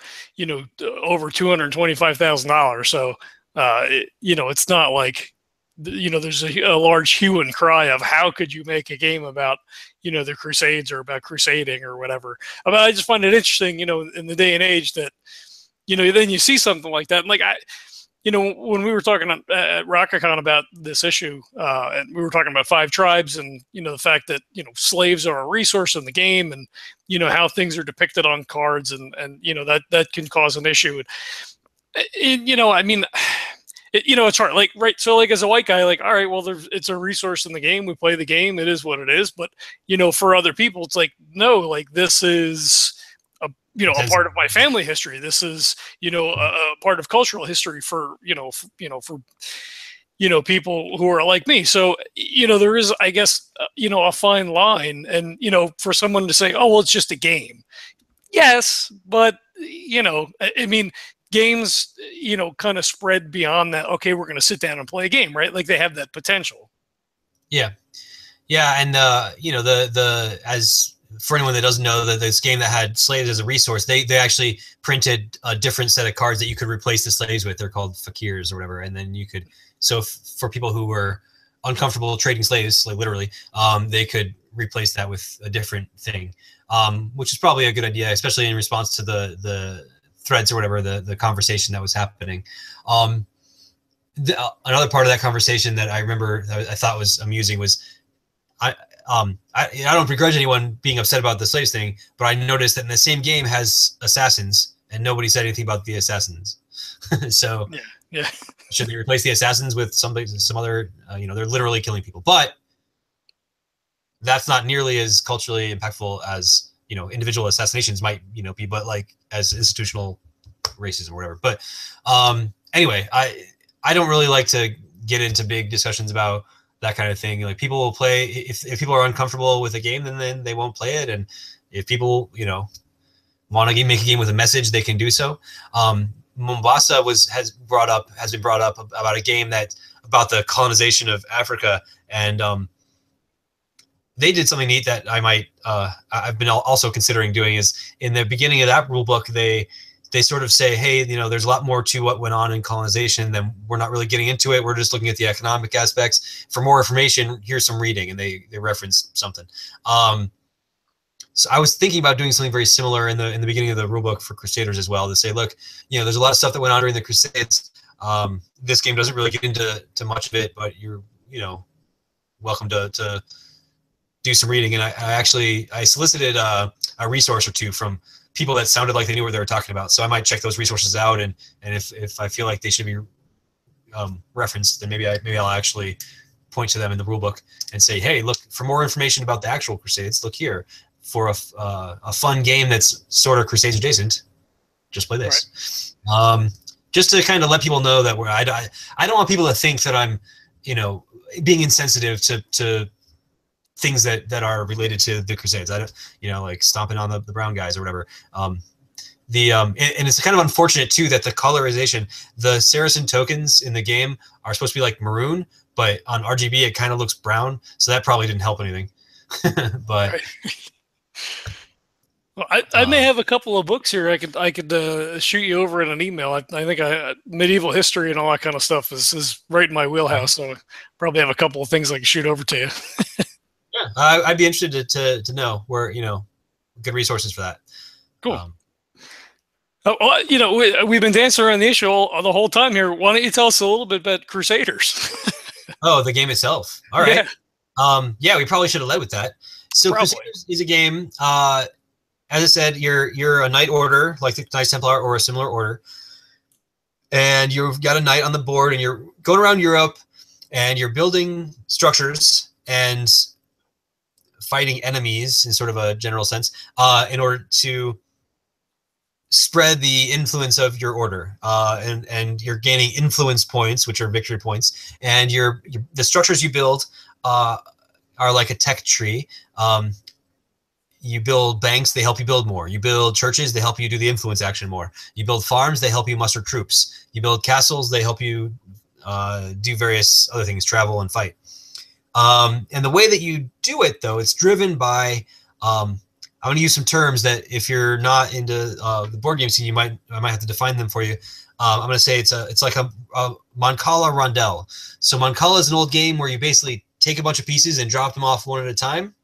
over $225,000. So, it's not like, there's a large hue and cry of how could you make a game about, the Crusades or about crusading or whatever. But I just find it interesting, in the day and age that, then you see something like that. And like when we were talking at RocketCon about this issue, and we were talking about 5 tribes and, the fact that, slaves are a resource in the game and, how things are depicted on cards and that can cause an issue. And, I mean, it's hard. Like, right. So like as a white guy, like, all right, well, it's a resource in the game. We play the game. It is what it is. But, for other people, it's like, no, like this is a part of my family history. This is, a part of cultural history for people who are like me. So, there is, I guess, a fine line. And, for someone to say, oh, well, it's just a game. Yes. But, I mean, games, kind of spread beyond that. Okay, we're going to sit down and play a game, right? Like they have that potential. Yeah. Yeah. And, as for anyone that doesn't know, that this game that had slaves as a resource, they actually printed a different set of cards that you could replace the slaves with. They're called fakirs or whatever. And then you could, so for people who were uncomfortable trading slaves, like literally, they could replace that with a different thing, which is probably a good idea, especially in response to the threads or whatever, the conversation that was happening. Another part of that conversation that I remember that I thought was amusing was, I don't begrudge anyone being upset about the slaves thing, but I noticed that in the same game has assassins, and nobody said anything about the assassins. So yeah, should they replace the assassins with some other? They're literally killing people, but that's not nearly as culturally impactful as individual assassinations might be, but like as institutional racism or whatever. But anyway, I don't really like to get into big discussions about that kind of thing. Like people will play, if people are uncomfortable with a game, then they won't play it. And if people, want to make a game with a message, they can do so. Mombasa has been brought up about a game about the colonization of Africa. And they did something neat that I've been also considering doing is in the beginning of that rule book, they sort of say, hey, there's a lot more to what went on in colonization than we're not really getting into it. We're just looking at the economic aspects. For more information, here's some reading, and they reference something. So I was thinking about doing something very similar in the beginning of the rulebook for Crusaders as well, to say, look, there's a lot of stuff that went on during the Crusades. This game doesn't really get into much of it, but you're welcome to do some reading. And I solicited a resource or two from people that sounded like they knew what they were talking about. So I might check those resources out, and if I feel like they should be referenced, then maybe I'll actually point to them in the rulebook and say, hey, look, for more information about the actual Crusades, look here. For a fun game that's sort of Crusades adjacent, just play this. Right. Just to kind of let people know that I don't want people to think that I'm, being insensitive to things that are related to the Crusades. I don't, like stomping on the brown guys or whatever. And it's kind of unfortunate too that the colorization, the Saracen tokens in the game are supposed to be like maroon, but on RGB it kind of looks brown. So that probably didn't help anything. But. Right. Well, I may have a couple of books here. I could shoot you over in an email. I think medieval history and all that kind of stuff is right in my wheelhouse. So I probably have a couple of things I can shoot over to you. Yeah, I'd be interested to know where good resources for that. Cool. We've been dancing around the issue the whole time here. Why don't you tell us a little bit about Crusaders? Oh, the game itself. All right. Yeah, we probably should have led with that. So Crusaders is a game. As I said, you're a knight order, like the Knights Templar or a similar order, and you've got a knight on the board, and you're going around Europe, and you're building structures, and fighting enemies in sort of a general sense, in order to spread the influence of your order, and you're gaining influence points, which are victory points, and the structures you build are like a tech tree. You build banks, they help you build more. You build churches, they help you do the influence action more. You build farms, they help you muster troops. You build castles, they help you do various other things, travel and fight. And the way that you do it, though, it's driven by, I'm going to use some terms that if you're not into the board game scene, I might have to define them for you. I'm going to say it's like a Mancala Rondel. So Mancala is an old game where you basically take a bunch of pieces and drop them off one at a time.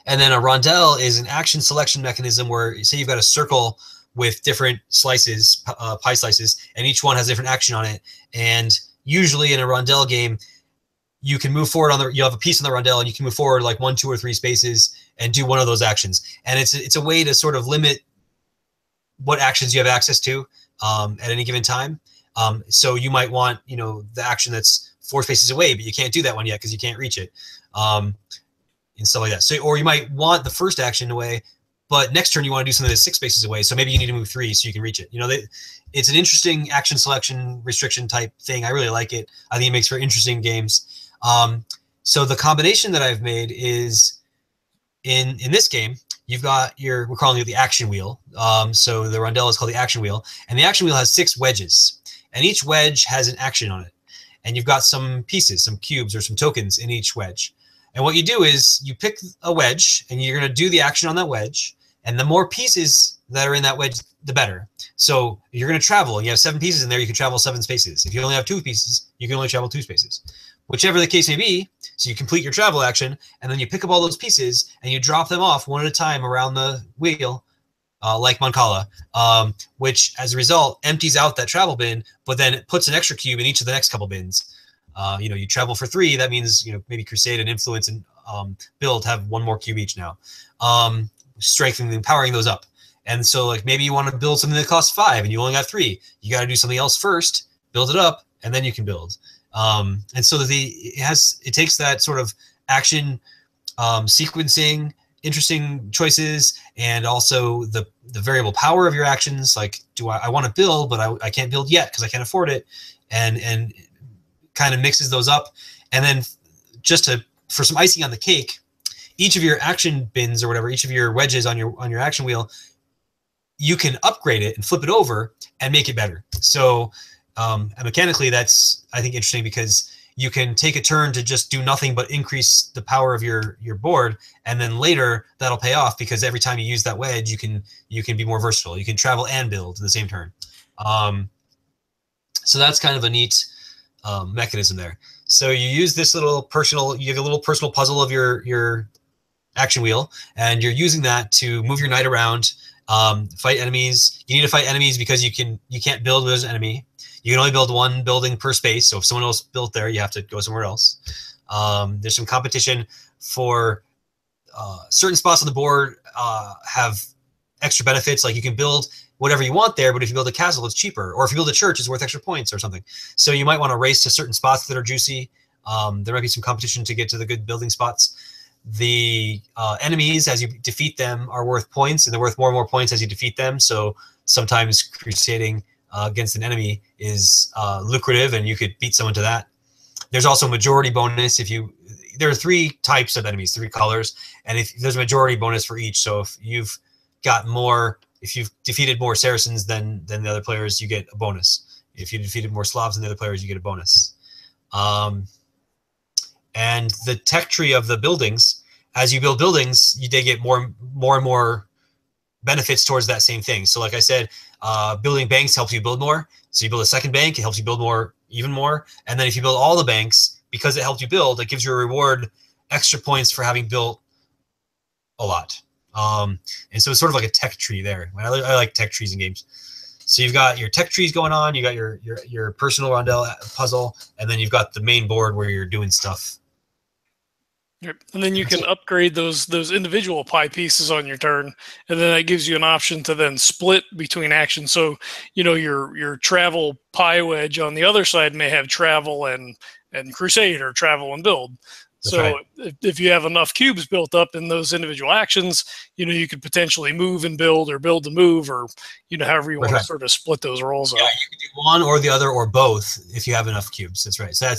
And then a rondel is an action selection mechanism where, say you've got a circle with different slices, pie slices, and each one has a different action on it. And usually in a rondel game, you can move forward you have a piece on the rondel and you can move forward like 1, 2, or 3 spaces and do one of those actions. And it's a way to sort of limit what actions you have access to at any given time. So you might want, the action that's 4 spaces away, but you can't do that one yet because you can't reach it. And stuff like that. So, or you might want the first action away, but next turn you want to do something that's 6 spaces away. So maybe you need to move 3 so you can reach it. It's an interesting action selection restriction type thing. I really like it. I think it makes for interesting games. So the combination that I've made is in this game, you've got we're calling it the action wheel. So the rondel is called the action wheel, and the action wheel has 6 wedges, and each wedge has an action on it. And you've got some pieces, some cubes or some tokens in each wedge. And what you do is you pick a wedge and you're going to do the action on that wedge. And the more pieces that are in that wedge, the better. So you're going to travel and you have 7 pieces in there, you can travel 7 spaces. If you only have 2 pieces, you can only travel 2 spaces. Whichever the case may be, so you complete your travel action and then you pick up all those pieces and you drop them off one at a time around the wheel, like Mancala, which as a result empties out that travel bin, but then it puts an extra cube in each of the next couple bins. You travel for 3. That means, maybe Crusade and Influence and Build have 1 more cube each now, strengthening and powering those up. And so, like, maybe you want to build something that costs 5 and you only got 3. You got to do something else first, build it up, and then you can build. And so it takes that sort of action sequencing, interesting choices, and also the variable power of your actions. Like, I want to build, but I can't build yet because I can't afford it, and kind of mixes those up. And then just for some icing on the cake, each of your action bins or whatever, each of your wedges on your action wheel, you can upgrade it and flip it over and make it better. So mechanically, that's, I think, interesting because you can take a turn to just do nothing but increase the power of your board, and then later that'll pay off because every time you use that wedge, you can be more versatile. You can travel and build in the same turn. So that's kind of a neat mechanism there. So you use this you have a little personal puzzle of your action wheel, and you're using that to move your knight around, fight enemies. You need to fight enemies because you can't build with an enemy. You can only build 1 building per space. So if someone else built there, you have to go somewhere else. There's some competition for certain spots on the board have extra benefits. Like you can build whatever you want there, but if you build a castle, it's cheaper. Or if you build a church, it's worth extra points or something. So you might want to race to certain spots that are juicy. There might be some competition to get to the good building spots. The enemies, as you defeat them, are worth points, and they're worth more and more points as you defeat them. So sometimes crusading against an enemy is lucrative, and you could beat someone to that. There's also a majority bonus there are 3 types of enemies, 3 colors, and if there's a majority bonus for each. So if you've defeated more Saracens than the other players, you get a bonus. If you defeated more Slavs than the other players, you get a bonus. And the tech tree of the buildings, as you build buildings, they get more and more benefits towards that same thing. So like I said, building banks helps you build more. So you build a second bank, it helps you build even more. And then if you build all the banks, because it helped you build, it gives you a reward, extra points for having built a lot. And so it's sort of like a tech tree there. I like tech trees in games. So you've got your tech trees going on, you got your personal rondel puzzle, and then you've got the main board where you're doing stuff. And then you can upgrade those individual pie pieces on your turn, and then that gives you an option to then split between actions. So, your travel pie wedge on the other side may have travel and crusade, or travel and build. So if you have enough cubes built up in those individual actions, you could potentially move and build, or build to move, or however you want to sort of split those roles up. Yeah, you can do one or the other or both if you have enough cubes. That's right. So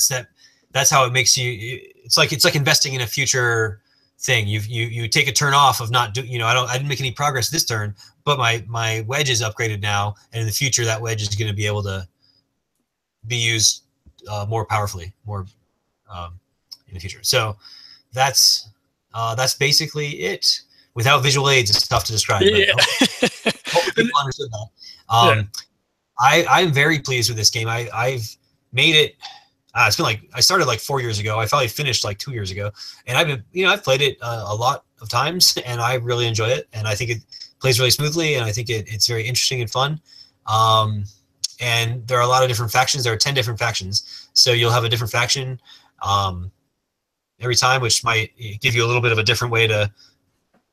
that's how it makes you. It's like investing in a future thing. You take a turn off of not do. I didn't make any progress this turn, but my wedge is upgraded now, and in the future that wedge is going to be able to be used more powerfully, more in the future. So that's basically it. Without visual aids, it's tough to describe. Yeah. Hopefully people understood that. I'm very pleased with this game. I've made it. It's been I started 4 years ago. I finally finished 2 years ago, and I've played it a lot of times, and I really enjoy it. And I think it plays really smoothly, and I think it's very interesting and fun. And there are a lot of different factions. There are 10 different factions, so you'll have a different faction every time, which might give you a little bit of a different way to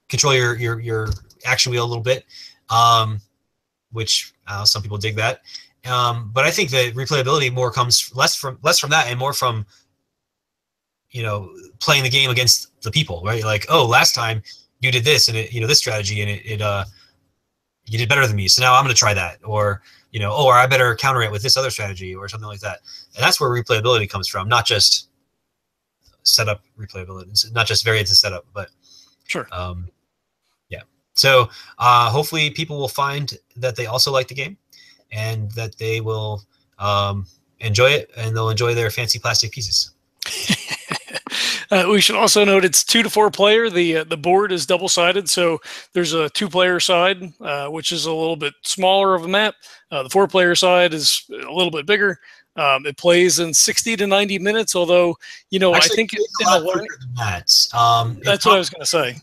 control your action wheel a little bit, which some people dig that. But I think the replayability more comes less from that and more from playing the game against the people, right? Like, oh, last time you did this and this strategy, and it you did better than me, so now I'm going to try that, or or I better counter it with this other strategy or something like that. And that's where replayability comes from, not just setup replayability, not just variance and setup, but sure. Yeah. So hopefully people will find that they also like the game, and that they will enjoy it, and they'll enjoy their fancy plastic pieces. We should also note it's 2 to 4 player. The board is double-sided, so there's a 2-player side, which is a little bit smaller of a map. The 4-player side is a little bit bigger. It plays in 60 to 90 minutes, although, Actually, I think it's a lot quicker than that. That's what I was going to say.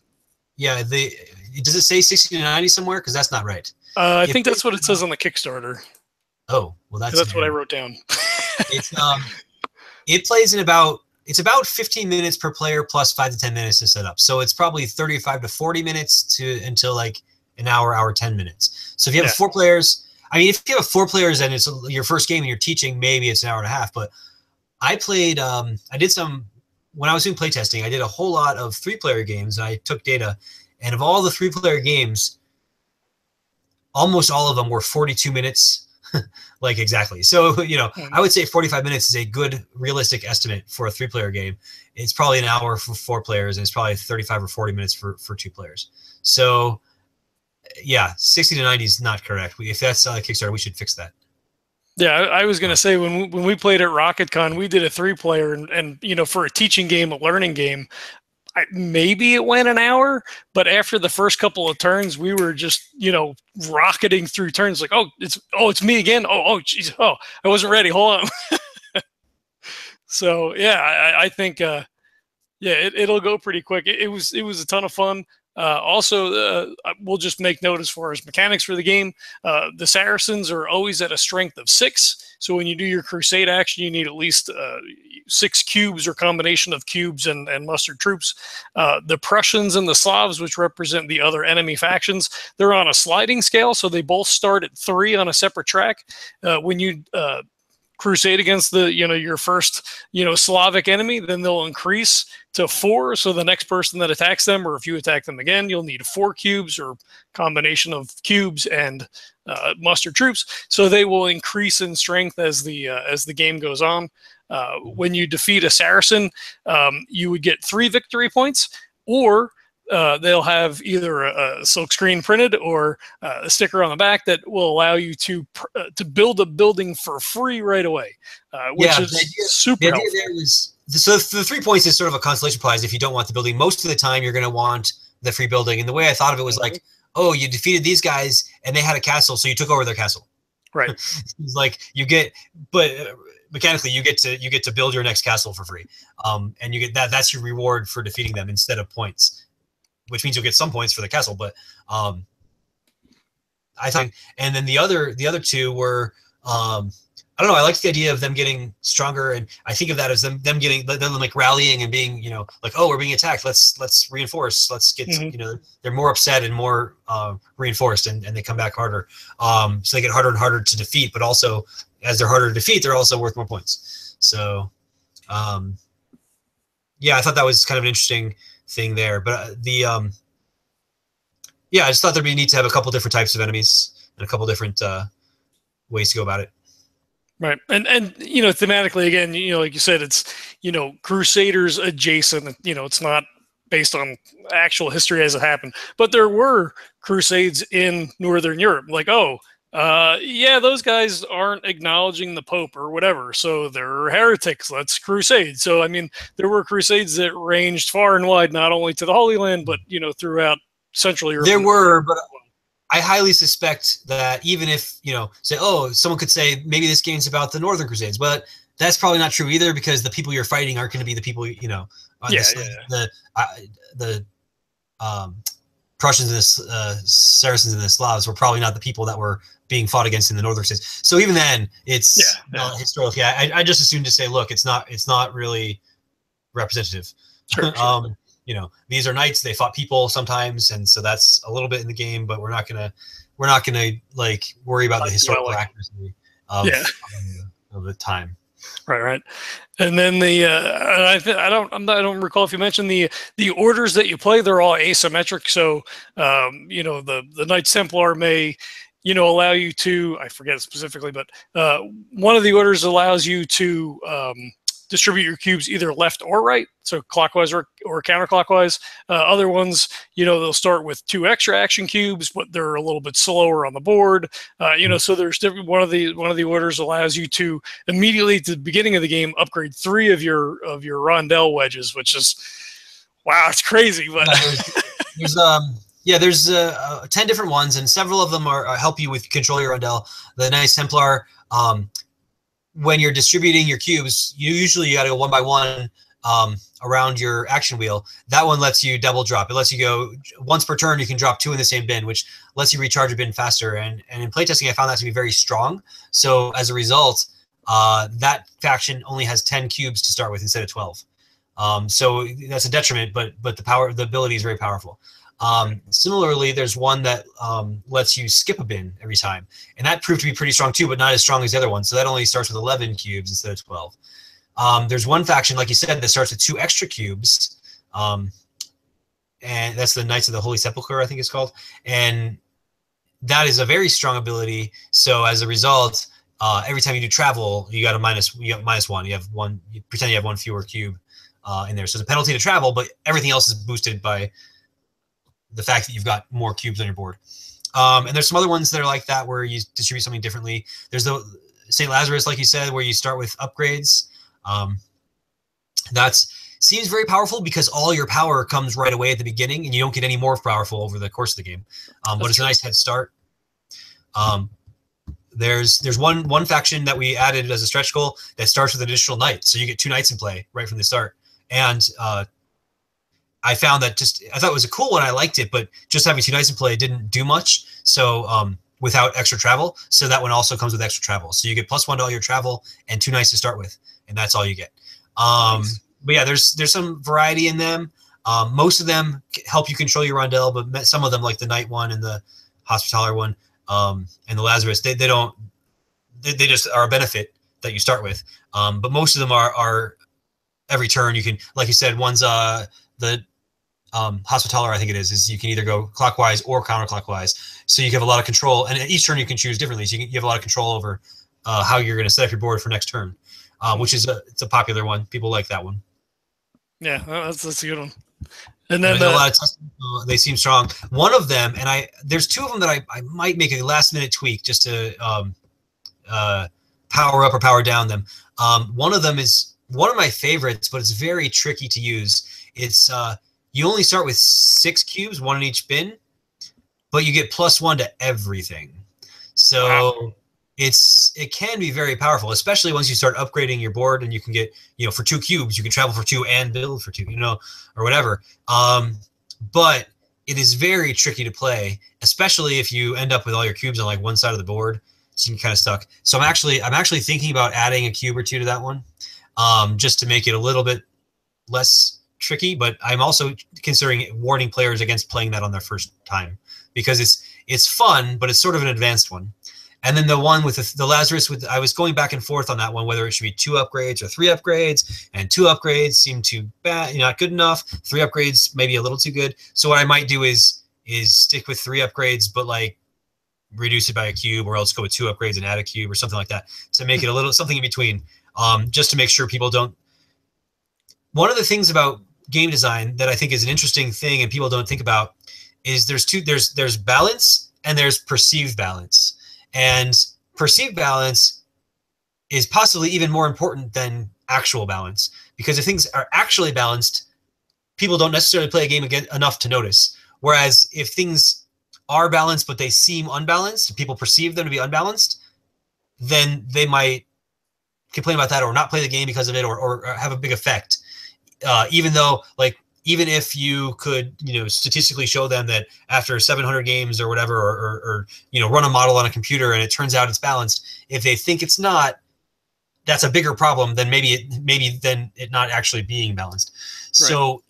Yeah, does it say 60 to 90 somewhere? Because that's not right. I think that's what it says on the Kickstarter. Oh, well, that's what I wrote down. It plays in it's about 15 minutes per player plus 5 to 10 minutes to set up. So it's probably 35 to 40 minutes until an hour 10 minutes. So if you have 4 players, if you have 4 players and it's your first game and you're teaching, maybe it's an hour and a half. But I played, when I was doing playtesting, I did a whole lot of 3-player games, and I took data. And of all the 3-player games, almost all of them were 42 minutes. Exactly. So, I would say 45 minutes is a good realistic estimate for a 3-player game. It's probably an hour for 4 players, and it's probably 35 or 40 minutes for 2 players. So, yeah, 60 to 90 is not correct. If that's on a Kickstarter, we should fix that. Yeah, I was going to say, when we played at RocketCon, we did a 3-player, and for a teaching game, a learning game, maybe it went an hour, but after the first couple of turns, we were just, rocketing through turns like, it's me again. Oh, geez. Oh, I wasn't ready. Hold on. So yeah, I think, it'll go pretty quick. It was a ton of fun. Also, we'll just make note as far as mechanics for the game. The Saracens are always at a strength of 6. So when you do your crusade action, you need at least 6 cubes or combination of cubes and mustered troops. The Prussians and the Slavs, which represent the other enemy factions, they're on a sliding scale. So they both start at 3 on a separate track. When you crusade against your first Slavic enemy, then they'll increase to 4. So the next person that attacks them, or if you attack them again, you'll need 4 cubes or combination of cubes and mustered troops. So they will increase in strength as the game goes on. When you defeat a Saracen, you would get 3 victory points, or they'll have either a silk screen printed or a sticker on the back that will allow you to build a building for free right away, which is super helpful. So the 3 points is sort of a consolation prize if you don't want the building. Most of the time, you're going to want the free building. And the way I thought of it was oh, you defeated these guys and they had a castle, so you took over their castle. Right. It's but mechanically you get to build your next castle for free, and you get that's your reward for defeating them instead of points, which means you'll get some points for the castle. But I think, and then the other 2 were I don't know. I liked the idea of them getting stronger, and I think of that as them rallying and being, oh, we're being attacked. Let's reinforce. Let's get, they're more upset and more reinforced, and they come back harder. So they get harder and harder to defeat, but also as they're harder to defeat, they're also worth more points. So, yeah, I thought that was kind of an interesting thing there. But yeah, I just thought there'd be a need to have a couple different types of enemies and a couple different ways to go about it. Right. And thematically, again, like you said, it's, Crusaders adjacent. It's not based on actual history as it happened. But there were Crusades in Northern Europe. Like, yeah, those guys aren't acknowledging the Pope or whatever, so they're heretics. Let's crusade. So, I mean, there were crusades that ranged far and wide, not only to the Holy Land, but, throughout Central Europe. There were, but I highly suspect that even if, say, someone could say maybe this game's about the Northern Crusades, but that's probably not true either, because the people you're fighting aren't going to be the people, the Prussians and the Saracens and the Slavs were probably not the people that were being fought against in the Northern Crusades. So even then, it's historically. I just assumed to say, look, it's not really representative. Sure. These are knights. They fought people sometimes, and so that's a little bit in the game. But we're not gonna like worry about the historical accuracy of the time. Right. And then I don't recall if you mentioned the orders that you play. They're all asymmetric. So the Knights Templar may allow you to, I forget it specifically, but one of the orders allows you to distribute your cubes either left or right, so clockwise or counterclockwise. Other ones, they'll start with 2 extra action cubes, but they're a little bit slower on the board. So there's different. One of the orders allows you to immediately at the beginning of the game upgrade 3 of your rondel wedges, which is, wow, it's crazy. But there's 10 different ones, and several of them are help you with control your rondel. The Knights Templar, when you're distributing your cubes, you got to go 1 by 1 around your action wheel. That one lets you double drop. It lets you go once per turn. You can drop 2 in the same bin, which lets you recharge a bin faster. And in playtesting, I found that to be very strong. So as a result, that faction only has 10 cubes to start with instead of 12. So that's a detriment, but the ability is very powerful. Similarly, there's one that lets you skip a bin every time, and that proved to be pretty strong too, but not as strong as the other one. So that only starts with 11 cubes instead of 12. There's one faction, like you said, that starts with 2 extra cubes, and that's the Knights of the Holy Sepulchre, I think it's called, and that is a very strong ability. So as a result, every time you do travel, you got -1. You have one. You pretend you have 1 fewer cube in there. So it's a penalty to travel, but everything else is boosted by the fact that you've got more cubes on your board. And there's some other ones that are like that where you distribute something differently. There's the St. Lazarus, like you said, where you start with upgrades. That seems very powerful because all your power comes right away at the beginning, and you don't get any more powerful over the course of the game. But it's a nice head start. There's one faction that we added as a stretch goal that starts with an additional knight. So you get 2 knights in play right from the start. And I found that I thought it was a cool one. I liked it, but just having 2 knights in play didn't do much. So without extra travel, so that one also comes with extra travel. So you get +1 to all your travel and 2 knights to start with, and that's all you get. Nice. But yeah, there's some variety in them. Most of them help you control your rondel, but some of them, like the knight one and the hospitaller one, and the Lazarus, they just are a benefit that you start with. But most of them are every turn you can, like you said, one's the Hospitaller, I think it is you can either go clockwise or counterclockwise. So you have a lot of control, and each turn you can choose differently. So you have a lot of control over how you're going to set up your board for next turn, which is it's a popular one. People like that one. Yeah, that's a good one. And then a lot of they seem strong. One of them, and there's 2 of them that I might make a last minute tweak just to power up or power down them. One of them is one of my favorites, but it's very tricky to use. It's you only start with 6 cubes, 1 in each bin, but you get +1 to everything. So wow. It can be very powerful, especially once you start upgrading your board, and you can get, for 2 cubes, you can travel for 2 and build for 2, or whatever. But it is very tricky to play, especially if you end up with all your cubes on like one side of the board, so you're kind of stuck. So I'm actually thinking about adding a cube or 2 to that one, just to make it a little bit less tricky. But I'm also considering warning players against playing that on their first time, because it's fun, but it's sort of an advanced one. And then the one with the Lazarus, I was going back and forth on that one, whether it should be 2 upgrades or 3 upgrades. And 2 upgrades seemed too bad, not good enough. 3 upgrades maybe a little too good. So what I might do is stick with 3 upgrades, but like reduce it by a cube, or else go with 2 upgrades and add a cube or something like that to make it a little something in between, just to make sure people don't. One of the things about game design that I think is an interesting thing and people don't think about is there's balance and there's perceived balance. And perceived balance is possibly even more important than actual balance, because if things are actually balanced, people don't necessarily play a game again enough to notice. Whereas if things are balanced but they seem unbalanced, people perceive them to be unbalanced, then they might complain about that or not play the game because of it, or have a big effect. Even though, like, even if you could, statistically show them that after 700 games or whatever, or run a model on a computer and it turns out it's balanced, if they think it's not, that's a bigger problem than maybe it not actually being balanced. Right. So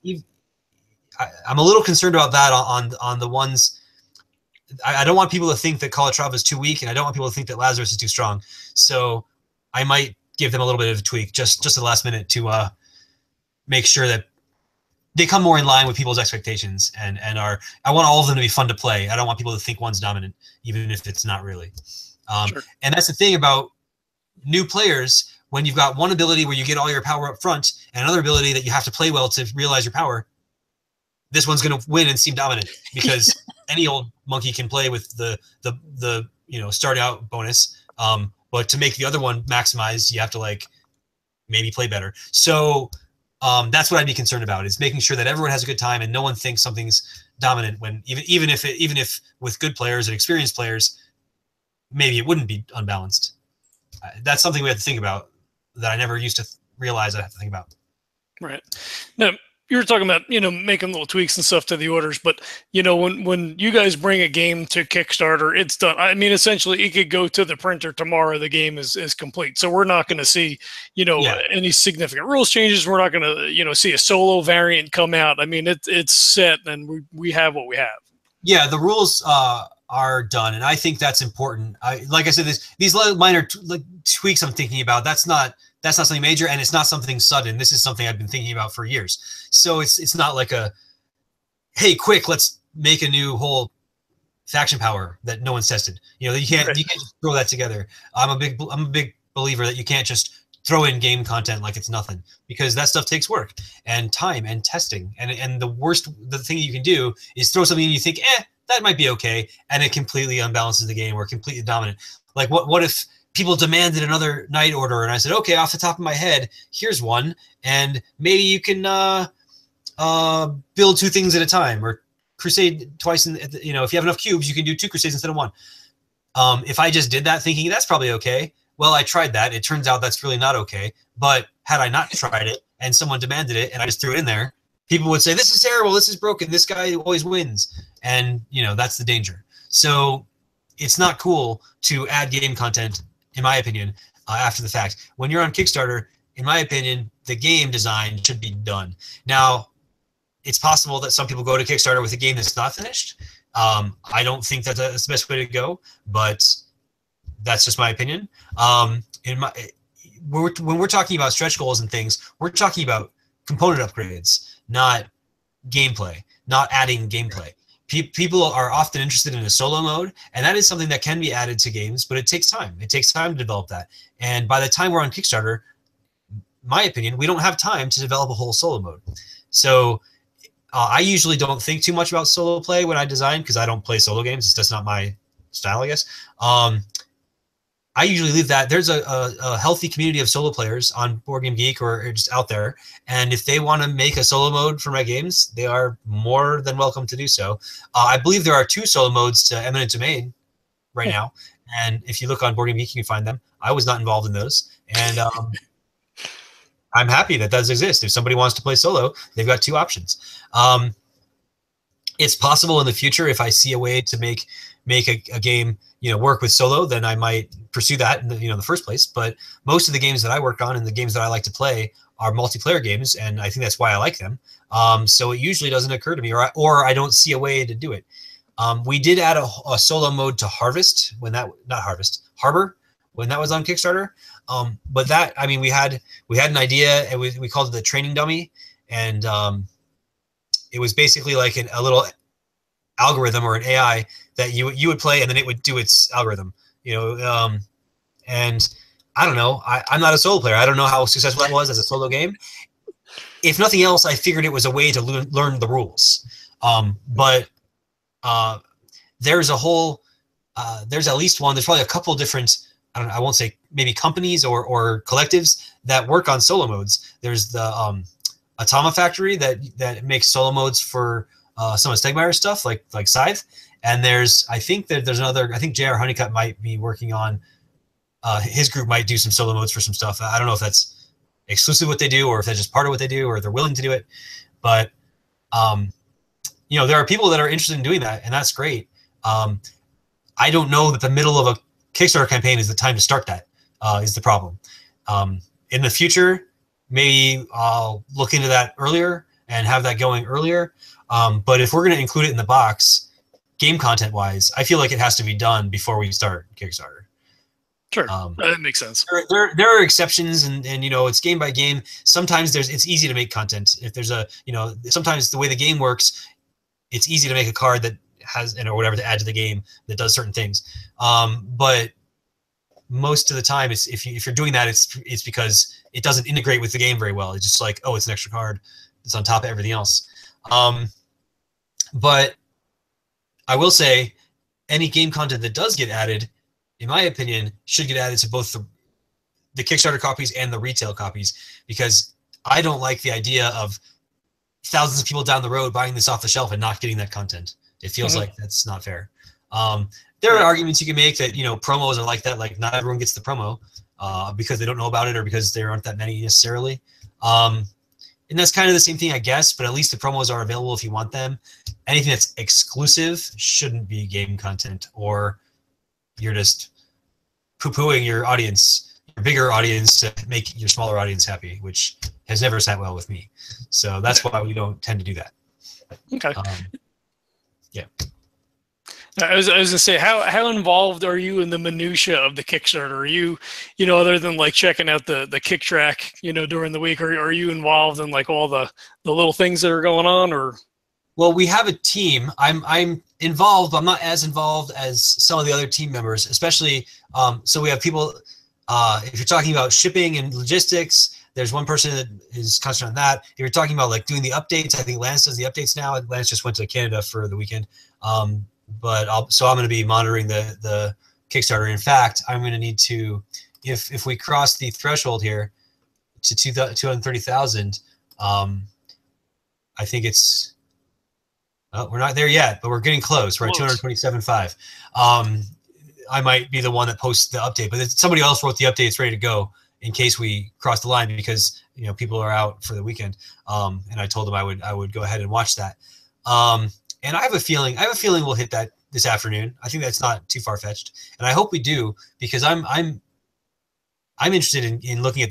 I'm a little concerned about that on the ones. I don't want people to think that Calatrava is too weak, and I don't want people to think that Lazarus is too strong. So I might give them a little bit of a tweak just at the last minute to make sure that they come more in line with people's expectations and are. I want all of them to be fun to play. I don't want people to think one's dominant, even if it's not really. Sure. And that's the thing about new players. When you've got one ability where you get all your power up front, and another ability that you have to play well to realize your power, this one's going to win and seem dominant because any old monkey can play with the start out bonus. But to make the other one maximize, you have to maybe play better. So that's what I'd be concerned about, is making sure that everyone has a good time and no one thinks something's dominant when even if with good players and experienced players, maybe it wouldn't be unbalanced. That's something we have to think about that I never used to realize I have to think about. Right. Now, you were talking about, making little tweaks and stuff to the orders, but, when you guys bring a game to Kickstarter, it's done. I mean, essentially it could go to the printer tomorrow. The game is complete. So we're not going to see, any significant rules changes. We're not going to, see a solo variant come out. I mean, it's set and we have what we have. Yeah. The rules, are done. And I think that's important. Like I said, these minor tweaks I'm thinking about, that's not something major, and it's not something sudden. This is something I've been thinking about for years. So it's not like hey, quick, let's make a new whole faction power that no one's tested. You can't just throw that together. I'm a big believer that you can't just throw in game content like it's nothing, because that stuff takes work and time and testing. And the thing you can do is throw something and you think, that might be okay, and it completely unbalances the game or completely dominant. Like what if people demanded another Night Order, and I said, okay, off the top of my head, here's one, and maybe you can build 2 things at a time, or crusade twice. If you have enough cubes, you can do 2 crusades instead of 1. If I just did that thinking that's probably okay, well, I tried that. It turns out that's really not okay. But had I not tried it and someone demanded it and I just threw it in there, people would say, this is terrible, this is broken, this guy always wins. And, that's the danger. So it's not cool to add game content, in my opinion, after the fact. When you're on Kickstarter, in my opinion, the game design should be done. Now, it's possible that some people go to Kickstarter with a game that's not finished. I don't think that's the best way to go, but that's just my opinion. When we're talking about stretch goals and things, we're talking about component upgrades, not gameplay, not adding gameplay. People are often interested in a solo mode, and that is something that can be added to games, but it takes time. It takes time to develop that. And by the time we're on Kickstarter, my opinion, we don't have time to develop a whole solo mode. So I usually don't think too much about solo play when I design, because I don't play solo games. It's just not my style, I guess. I usually leave that. There's a healthy community of solo players on Board Game Geek or just out there. And if they want to make a solo mode for my games, they are more than welcome to do so. I believe there are 2 solo modes to Eminent Domain right now. And if you look on Board Game Geek, you can find them. I was not involved in those. And I'm happy that does exist. If somebody wants to play solo, they've got 2 options. It's possible in the future, if I see a way to make a game work with solo, then I might pursue that in the first place. But most of the games that I work on and the games that I like to play are multiplayer games, and I think that's why I like them. So it usually doesn't occur to me, or I don't see a way to do it. We did add a solo mode to Harvest when that not Harvest Harbor when that was on Kickstarter. But that, I mean, we had an idea, and we called it the training dummy, and it was basically like a little algorithm or an AI that you would play, and then it would do its algorithm. And I don't know. I'm not a solo player. I don't know how successful that was as a solo game. If nothing else, I figured it was a way to learn the rules. But there's a whole, there's at least one. There's probably a couple different. I won't say maybe companies or collectives that work on solo modes. There's the Atoma Factory that makes solo modes for some of Stegmaier stuff like Scythe, and I think there's another. I think J.R. Honeycutt might be working on. His group might do some solo modes for some stuff. I don't know if that's exclusive what they do, or if that's just part of what they do, or they're willing to do it. But there are people that are interested in doing that, and that's great. I don't know that the middle of a Kickstarter campaign is the time to start that. Is the problem. In the future, maybe I'll look into that earlier and have that going earlier. But if we're going to include it in the box, game content wise, I feel like it has to be done before we start Kickstarter. Sure, that makes sense. There are exceptions, and it's game by game. Sometimes it's easy to make content. If there's sometimes the way the game works, it's easy to make a card that has or whatever to add to the game that does certain things. But most of the time, if you're doing that, it's because it doesn't integrate with the game very well. It's just like, oh, it's an extra card. It's on top of everything else. But I will say, any game content that does get added, in my opinion, should get added to both the Kickstarter copies and the retail copies, because I don't like the idea of thousands of people down the road buying this off the shelf and not getting that content. It feels like that's not fair. There are arguments you can make that, promos are like that. Like, not everyone gets the promo because they don't know about it, or because there aren't that many necessarily. And that's kind of the same thing, I guess, but at least the promos are available if you want them. Anything that's exclusive shouldn't be game content, or you're just poo-pooing your audience, your bigger audience, to make your smaller audience happy, which has never sat well with me. So that's why we don't tend to do that. Okay. Yeah. I was going to say, how involved are you in the minutia of the Kickstarter? Are you, other than like checking out the kick track, during the week, are you involved in like all the little things that are going on, or? Well, we have a team. I'm involved, but I'm not as involved as some of the other team members, especially. So we have people. If you're talking about shipping and logistics, there's one person that is concentrated on that. If you're talking about like doing the updates, I think Lance does the updates now. Lance just went to Canada for the weekend. But I'm going to be monitoring the Kickstarter. In fact, I'm going to need to, if we cross the threshold here to 230,000, I think it's. Oh, we're not there yet, but we're getting close. We're at 227.5. I might be the one that posts the update, but somebody else wrote the update. It's ready to go in case we cross the line, because people are out for the weekend. And I told them I would go ahead and watch that. And I have a feeling we'll hit that this afternoon. I think that's not too far fetched, and I hope we do, because I'm interested in looking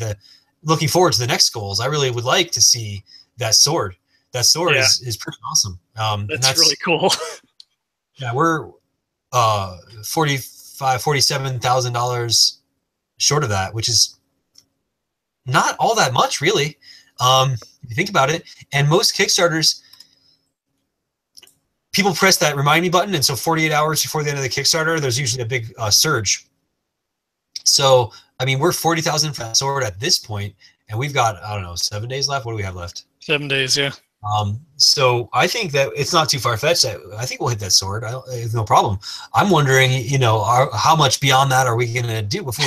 forward to the next goals. I really would like to see that sword. That sword is pretty awesome. That's really cool. Yeah, we're $47,000 short of that, which is not all that much, really, if you think about it. And most Kickstarters, people press that remind me button, and so 48 hours before the end of the Kickstarter, there's usually a big surge. So, I mean, we're 40,000 for that sword at this point, and we've got, I don't know, 7 days left. What do we have left? 7 days, yeah. So I think that it's not too far-fetched. I think we'll hit that sword. It's no problem. I'm wondering, how much beyond that are we going to do before?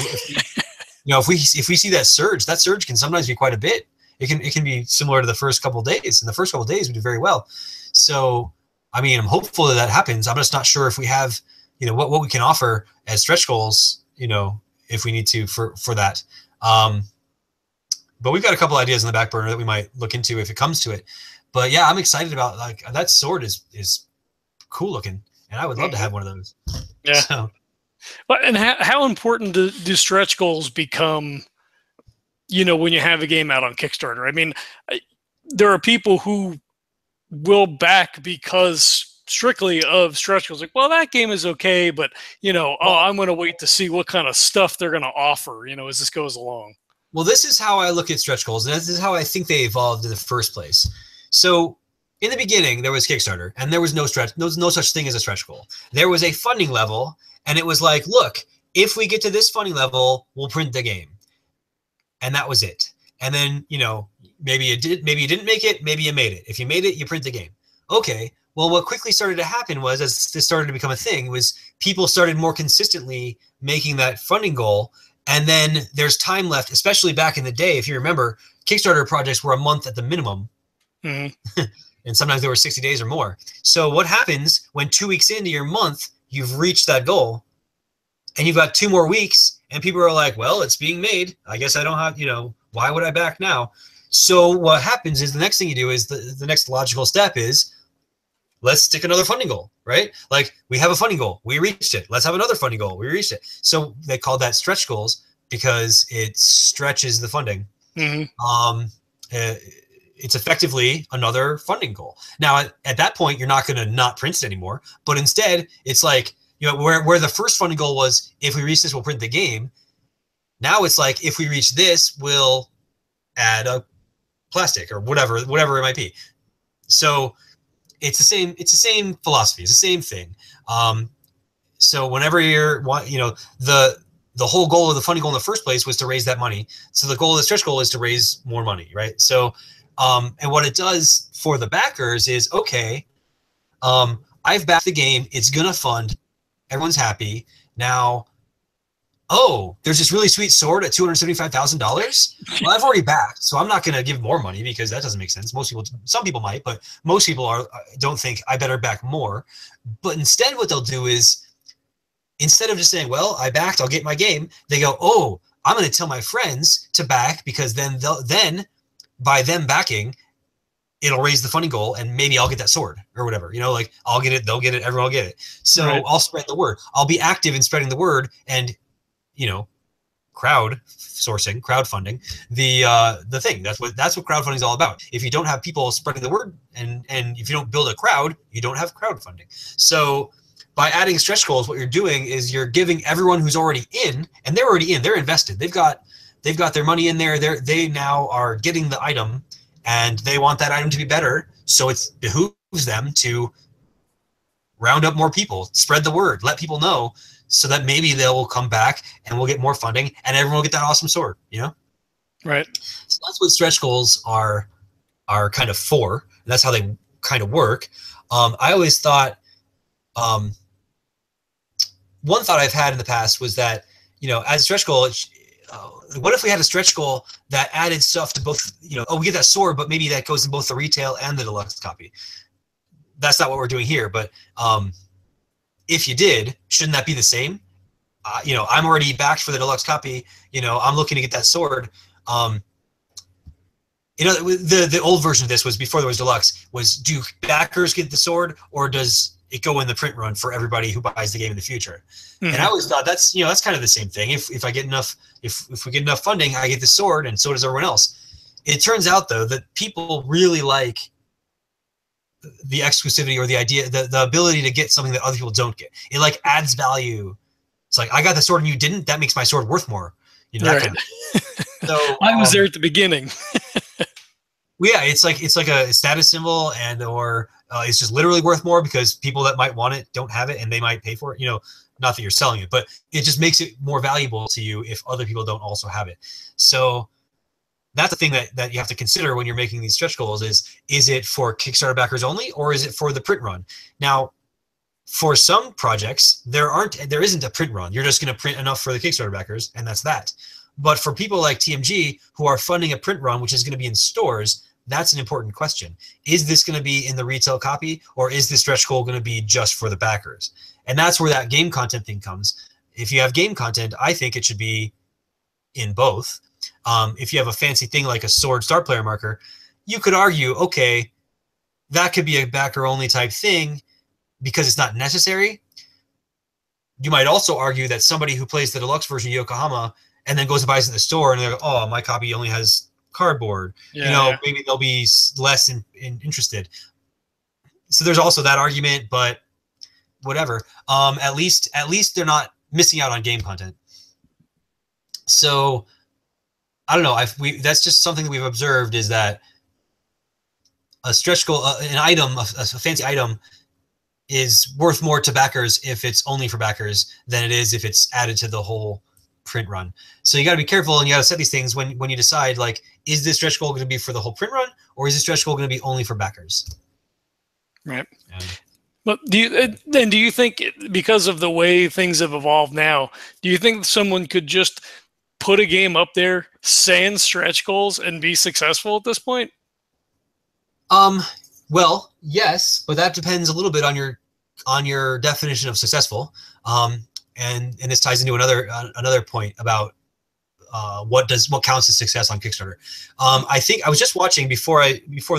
If we see that surge can sometimes be quite a bit. It can be similar to the first couple of days. In the first couple of days, we do very well. So, I mean, I'm hopeful that happens. I'm just not sure if we have, what we can offer as stretch goals, if we need to for that. But we've got a couple ideas in the back burner that we might look into if it comes to it. But yeah, I'm excited about, like, that sword is cool looking, and I would love to have one of those. Yeah. So. Well, and how important do stretch goals become, when you have a game out on Kickstarter? I mean, there are people who will back because strictly of stretch goals. Like, well, that game is okay, but I'm going to wait to see what kind of stuff they're going to offer, as this goes along. Well, this is how I look at stretch goals, and this is how I think they evolved in the first place. So in the beginning, there was Kickstarter, and there was no such thing as a stretch goal. There was a funding level, and it was like, look, if we get to this funding level, we'll print the game. And that was it. And then, maybe you didn't make it, maybe you made it. If you made it, you print the game. Okay. Well, what quickly started to happen was, as this started to become a thing, was people started more consistently making that funding goal. And then there's time left, especially back in the day. If you remember, Kickstarter projects were a month at the minimum. Mm-hmm. And sometimes they were 60 days or more. So what happens when 2 weeks into your month, you've reached that goal and you've got 2 more weeks and people are like, well, it's being made. I guess I don't have, why would I back now? So what happens is the next thing you do is the next logical step is let's stick another funding goal, right? Like we have a funding goal. We reached it. Let's have another funding goal. We reached it. So they call that stretch goals because it stretches the funding. Mm-hmm. It's effectively another funding goal. Now, at that point, you're not going to not print it anymore. But instead, it's like, where the first funding goal was, if we reach this, we'll print the game. Now it's like, if we reach this, we'll add a plastic or whatever it might be. So it's the same philosophy. It's the same thing. So whenever the whole goal of the funding goal in the first place was to raise that money. So the goal of the stretch goal is to raise more money, right? So, and what it does for the backers is, okay, I've backed the game. It's going to fund. Everyone's happy. Now, oh, there's this really sweet sword at $275,000. Well, I've already backed, so I'm not going to give more money because that doesn't make sense. Some people might, but most people don't think I better back more. But instead what they'll do is, instead of just saying, well, I backed, I'll get my game, they go, oh, I'm going to tell my friends to back because then by them backing, it'll raise the funding goal and maybe I'll get that sword or whatever, like I'll get it, they'll get it, everyone will get it. So right. I'll spread the word. I'll be active in spreading the word and, crowdfunding, the thing. That's what crowdfunding is all about. If you don't have people spreading the word and if you don't build a crowd, you don't have crowdfunding. So by adding stretch goals, what you're doing is you're giving everyone who's already in, and they're already in, they're invested. They've got their money in there. They now are getting the item and they want that item to be better. So it behooves them to round up more people, spread the word, let people know so that maybe they'll come back and we'll get more funding and everyone will get that awesome sword, Right. So that's what stretch goals are kind of for. That's how they kind of work. I always thought, one thought I've had in the past was that, as a stretch goal, what if we had a stretch goal that added stuff to both, we get that sword, but maybe that goes in both the retail and the deluxe copy. That's not what we're doing here, but if you did, shouldn't that be the same? I'm already backed for the deluxe copy. I'm looking to get that sword. The old version of this was before there was deluxe. Was do backers get the sword, or does it go in the print run for everybody who buys the game in the future? Mm-hmm. And I always thought that's kind of the same thing. If I get enough, if we get enough funding, I get the sword, and so does everyone else. It turns out though that people really like the exclusivity or the idea, the ability to get something that other people don't get. It like adds value. It's like, I got the sword and you didn't. That makes my sword worth more. That kind of So I was there at the beginning. Well, yeah, it's like a status symbol, or it's just literally worth more because people that might want it don't have it and they might pay for it. Not that you're selling it, but it just makes it more valuable to you if other people don't also have it. So that's the thing that you have to consider when you're making these stretch goals is it for Kickstarter backers only, or is it for the print run? Now, for some projects, there isn't a print run. You're just going to print enough for the Kickstarter backers, and that's that. But for people like TMG who are funding a print run, which is going to be in stores, that's an important question. Is this going to be in the retail copy, or is this stretch goal going to be just for the backers? And that's where that game content thing comes. If you have game content, I think it should be in both. If you have a fancy thing like a sword star player marker, you could argue, okay, that could be a backer only type thing because it's not necessary. You might also argue that somebody who plays the deluxe version of Yokohama and then goes and buys it in the store and they're like, oh, my copy only has cardboard. Maybe they'll be less interested. so there's also that argument, but whatever. At least they're not missing out on game content. So I don't know. That's just something that we've observed, is that a stretch goal, an item, a fancy item, is worth more to backers if it's only for backers than it is if it's added to the whole print run. So you got to be careful, and you got to set these things when you decide, like, is this stretch goal going to be for the whole print run, or is this stretch goal going to be only for backers? Right. But do you think, because of the way things have evolved now, do you think someone could just put a game up there saying stretch goals and be successful at this point? Well, yes, but that depends a little bit on your definition of successful. And this ties into another point about what counts as success on Kickstarter. I think I was just watching before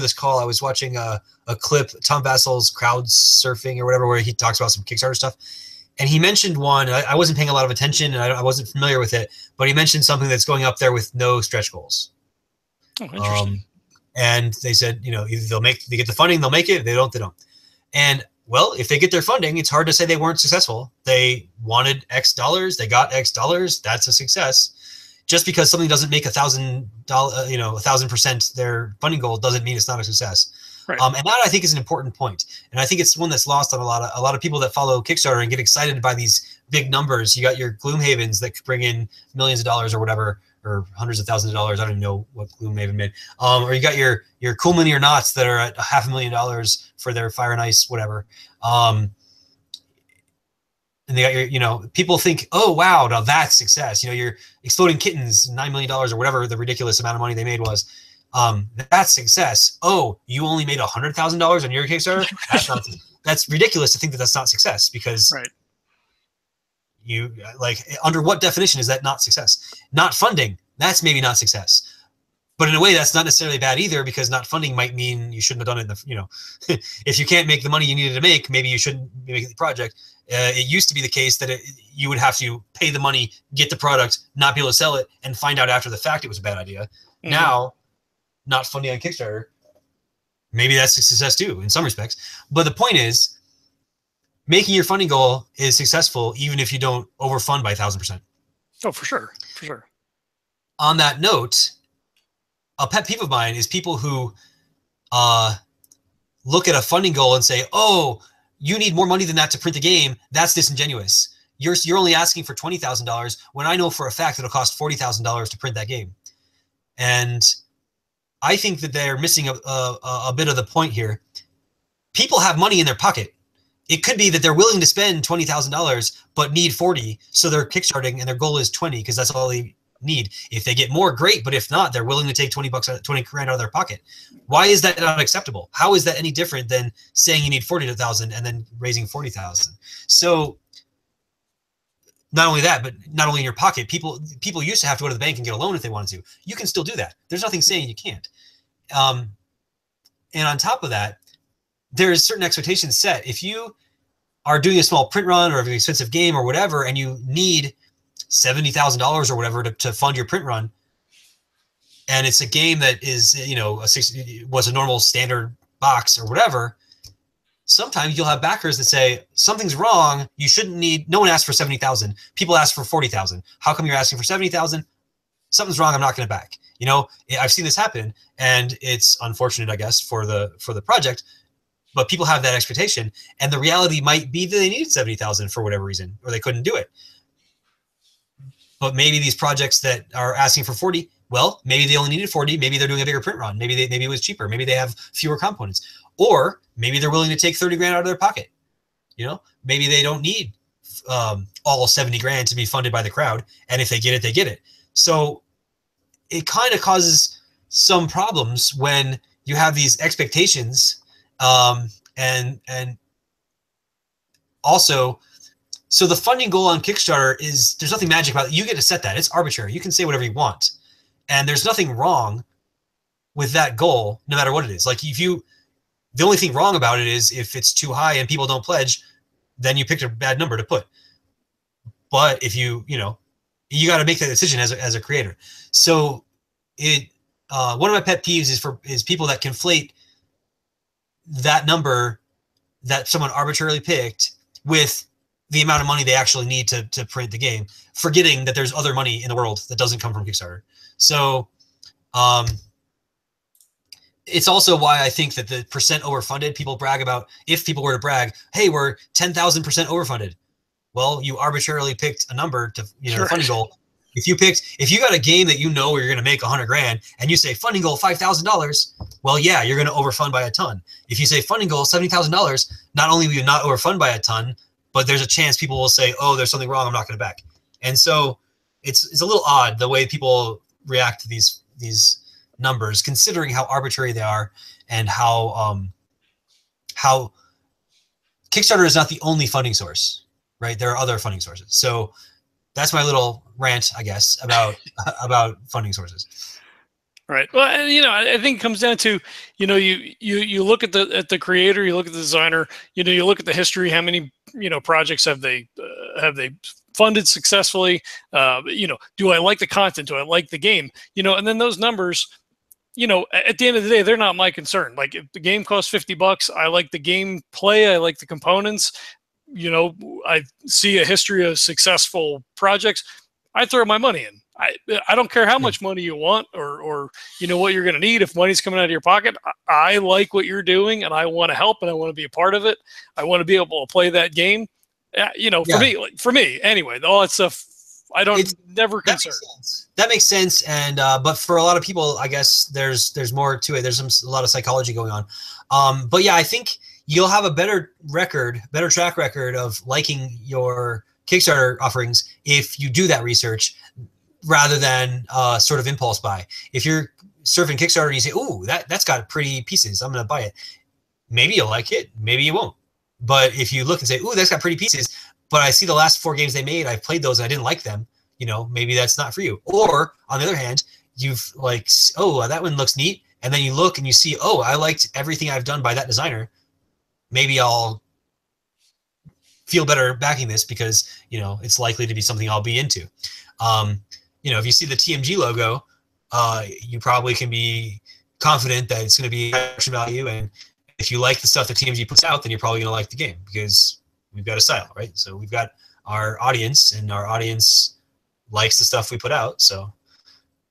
this call, I was watching a clip, Tom Vasel's crowd surfing or whatever, where he talks about some Kickstarter stuff. And he mentioned one, I wasn't paying a lot of attention and I wasn't familiar with it, but he mentioned something that's going up there with no stretch goals. Oh, interesting. And they said, either they get the funding, they'll make it. If they don't, they don't. And well, if they get their funding, it's hard to say they weren't successful. They wanted X dollars, they got X dollars. That's a success. Just because something doesn't make $1,000, 1,000% their funding goal doesn't mean it's not a success. Right. And that, I think, is an important point. And I think it's one that's lost on a lot of people that follow Kickstarter and get excited by these big numbers. You got your Gloomhavens that could bring in millions of dollars or whatever, or hundreds of thousands of dollars. I don't even know what Gloomhaven made. Or you got your Cool Mini or Knots that are at $500,000 for their Fire and Ice, whatever. And they got your, people think, oh, wow, now that's success. Your Exploding Kittens, $9 million or whatever the ridiculous amount of money they made was. That's success. Oh, you only made $100,000 on your Kickstarter? That's ridiculous to think that that's not success, because right. You, like, under what definition is that not success? Not funding, that's maybe not success. But in a way, that's not necessarily bad either, because not funding might mean you shouldn't have done it if you can't make the money you needed to make, maybe you shouldn't be making the project. It used to be the case that you would have to pay the money, get the product, not be able to sell it, and find out after the fact it was a bad idea. Mm-hmm. Now, not funding on Kickstarter, maybe that's a success too, in some respects. But the point is, making your funding goal is successful even if you don't overfund by 1,000%. Oh, for sure. For sure. On that note, a pet peeve of mine is people who look at a funding goal and say, oh, you need more money than that to print the game. That's disingenuous. You're only asking for $20,000 when I know for a fact it'll cost $40,000 to print that game. And I think that they're missing a bit of the point here. People have money in their pocket. It could be that they're willing to spend $20,000 but need 40, so they're kickstarting and their goal is 20 because that's all they need. If they get more, great, but if not, they're willing to take 20 grand out of their pocket. Why is that not acceptable? How is that any different than saying you need 40,000 and then raising 40,000? So not only that, but not only in your pocket, people used to have to go to the bank and get a loan if they wanted to. You can still do that. There's nothing saying you can't. And on top of that, there's certain expectations set. If you are doing a small print run or an expensive game or whatever, and you need $70,000 or whatever to fund your print run, and it's a game that is, was a normal standard box or whatever, sometimes you'll have backers that say something's wrong. You shouldn't need. No one asked for 70,000. People ask for 40,000. How come you're asking for 70,000? Something's wrong. I'm not going to back. I've seen this happen, and it's unfortunate, I guess, for the project. But people have that expectation, and the reality might be that they needed 70,000 for whatever reason, or they couldn't do it. But maybe these projects that are asking for 40, well, maybe they only needed 40. Maybe they're doing a bigger print run. Maybe it was cheaper. Maybe they have fewer components, or maybe they're willing to take 30 grand out of their pocket. Maybe they don't need all 70 grand to be funded by the crowd, and if they get it, they get it. So it kind of causes some problems when you have these expectations. And also, so the funding goal on Kickstarter is, there's nothing magic about it. You get to set that. It's arbitrary. You can say whatever you want. And there's nothing wrong with that goal, no matter what it is. Like the only thing wrong about it is if it's too high and people don't pledge, then you picked a bad number to put. But if you got to make that decision as a creator. So one of my pet peeves is people that conflate that number that someone arbitrarily picked with the amount of money they actually need to print the game, forgetting that there's other money in the world that doesn't come from Kickstarter. So it's also why I think that the percent overfunded, people brag about, if people were to brag, hey, we're 10,000% overfunded. Well, you arbitrarily picked a number to, Sure. funding goal. If you got a game that you're going to make $100,000 and you say funding goal $5,000, well, yeah, you're going to overfund by a ton. If you say funding goal $70,000, not only will you not overfund by a ton, but there's a chance people will say, oh, there's something wrong, I'm not going to back. And so it's a little odd the way people react to these numbers, considering how arbitrary they are and how Kickstarter is not the only funding source, right? There are other funding sources. So that's my little rant, I guess, about funding sources. Right. Well, and, I think it comes down to, you look at the creator, you look at the designer, you look at the history, how many, projects have they funded successfully? Do I like the content? Do I like the game? And then those numbers, at the end of the day, they're not my concern. Like, if the game costs $50, I like the game play, I like the components. I see a history of successful projects, I throw my money in. I don't care how much money you want or what you're going to need. If money's coming out of your pocket, I like what you're doing and I want to help and I want to be a part of it. I want to be able to play that game. For me anyway, all that stuff, never concerned. That makes sense. And but for a lot of people, I guess there's more to it. There's a lot of psychology going on. But yeah, I think you'll have a better track record of liking your Kickstarter offerings if you do that research rather than sort of impulse buy. If you're surfing Kickstarter and you say, ooh, that's got pretty pieces, I'm going to buy it. Maybe you'll like it, maybe you won't. But if you look and say, ooh, that's got pretty pieces, but I see the last 4 games they made, I've played those and I didn't like them, maybe that's not for you. Or on the other hand, you've like, oh, that one looks neat. And then you look and you see, oh, I liked everything I've done by that designer. Maybe I'll feel better backing this because, it's likely to be something I'll be into. If you see the TMG logo, you probably can be confident that it's going to be action value. And if you like the stuff that TMG puts out, then you're probably going to like the game because we've got a style, right? So we've got our audience and our audience likes the stuff we put out. So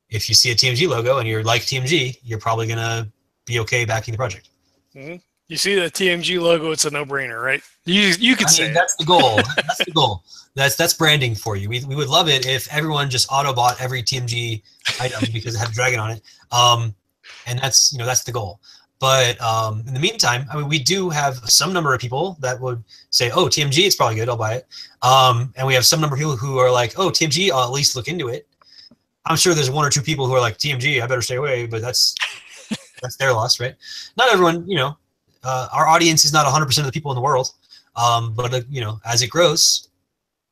if you see a TMG logo and you're like TMG, you're probably going to be okay backing the project. Mm-hmm. You see the TMG logo, it's a no-brainer, right? You could say that's the goal. That's the goal. That's branding for you. We would love it if everyone just auto-bought every TMG item because it had a dragon on it. And that's the goal. But in the meantime, we do have some number of people that would say, oh, TMG, it's probably good, I'll buy it. And we have some number of people who are like, oh, TMG, I'll at least look into it. I'm sure there's 1 or 2 people who are like, TMG, I better stay away, but that's their loss, right? Not everyone, our audience is not 100% of the people in the world. But as it grows,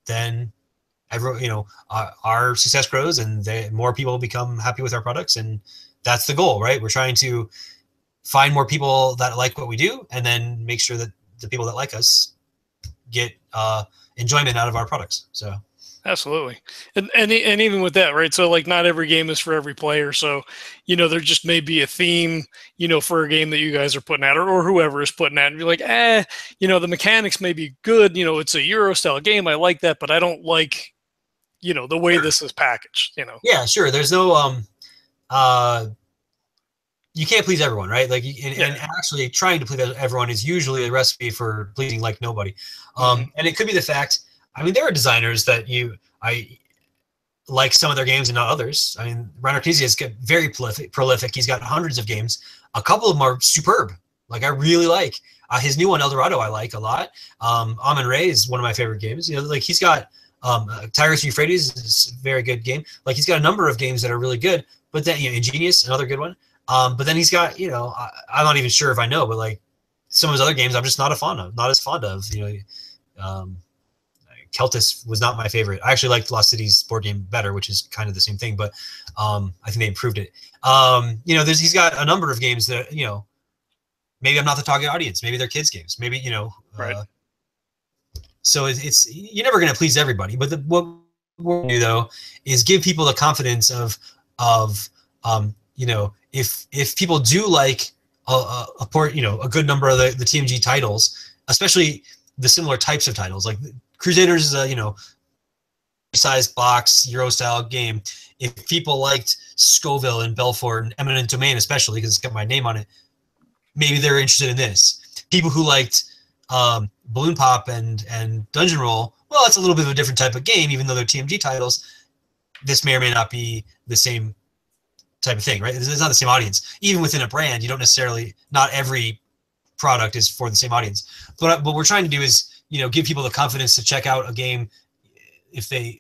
then our success grows and more people become happy with our products. And that's the goal, right? We're trying to find more people that like what we do and then make sure that the people that like us get enjoyment out of our products. So absolutely. And even with that, right? So like not every game is for every player. So, there just may be a theme, for a game that you guys are putting out or whoever is putting out and you're like, the mechanics may be good. It's a Euro style game. I like that, but I don't like, the way this is packaged, Yeah, sure. There's no, you can't please everyone, right? Like, and actually trying to please everyone is usually a recipe for pleasing like nobody. And it could be the fact, there are designers that I like some of their games and not others. Reiner Knizia is very prolific. He's got hundreds of games. A couple of them are superb. Like, I really like his new one, El Dorado. I like a lot. Amun-Re is one of my favorite games. He's got Tigris Euphrates is a very good game. Like, he's got a number of games that are really good. But then, Ingenious, another good one. But then he's got, I'm not even sure if I know, but like some of his other games, I'm just not as fond of. Keltis was not my favorite. I actually liked Lost Cities board game better, which is kind of the same thing, but I think they improved it. He's got a number of games that, maybe I'm not the target audience. Maybe they're kids games. Maybe, right. So it's you're never going to please everybody. But what we're going to do though is give people the confidence of if people do like a good number of the TMG titles, especially the similar types of titles. Like Crusaders is a sized box Euro style game. If people liked Scoville and Belfort and Eminent Domain, especially because it's got my name on it, maybe they're interested in this. People who liked Balloon Pop and Dungeon Roll, well, it's a little bit of a different type of game, even though they're TMG titles. This may or may not be the same type of thing, right? It's not the same audience. Even within a brand, you don't necessarily, not every product is for the same audience. But what we're trying to do is, give people the confidence to check out a game if it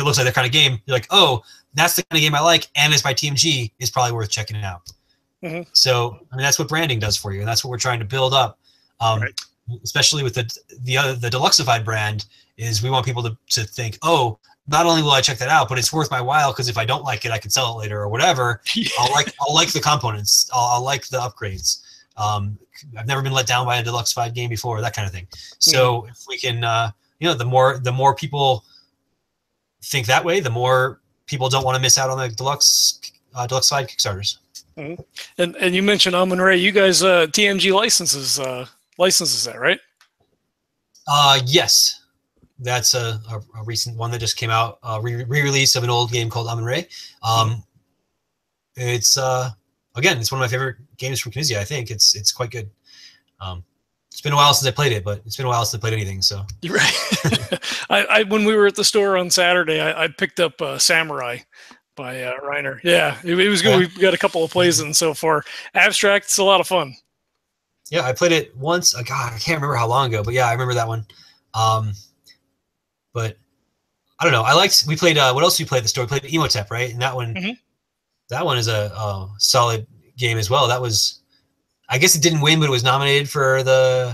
looks like that kind of game. You're like, oh, that's the kind of game I like, and it's by TMG, is probably worth checking it out. Mm-hmm. So, that's what branding does for you, and that's what we're trying to build up. Right. Especially with the Deluxified brand, is we want people to think, oh, not only will I check that out, but it's worth my while, because if I don't like it, I can sell it later or whatever. Yeah. I'll like the components. I'll like the upgrades. I've never been let down by a Deluxified game before, that kind of thing. So if we can, the more people think that way, the more people don't want to miss out on the Deluxified Kickstarters. Mm-hmm. And you mentioned Amun-Re. You guys, TMG licenses that, right? Yes. That's a recent one that just came out, re-release of an old game called Amun-Re. It's again, it's one of my favorite games from Knizia. I think it's quite good. It's been a while since I played it, but it's been a while since I played anything. So you're right. I when we were at the store on Saturday, I picked up Samurai by Reiner. Yeah, it was good. Yeah. We've got a couple of plays in so far. Abstract, it's a lot of fun. Yeah, I played it once. God, I can't remember how long ago, but yeah, I remember that one. But I don't know. We played, what else did we play at the store? We played Emotep, right? And that one, that one is a solid game as well. That was, I guess it didn't win, but it was nominated for either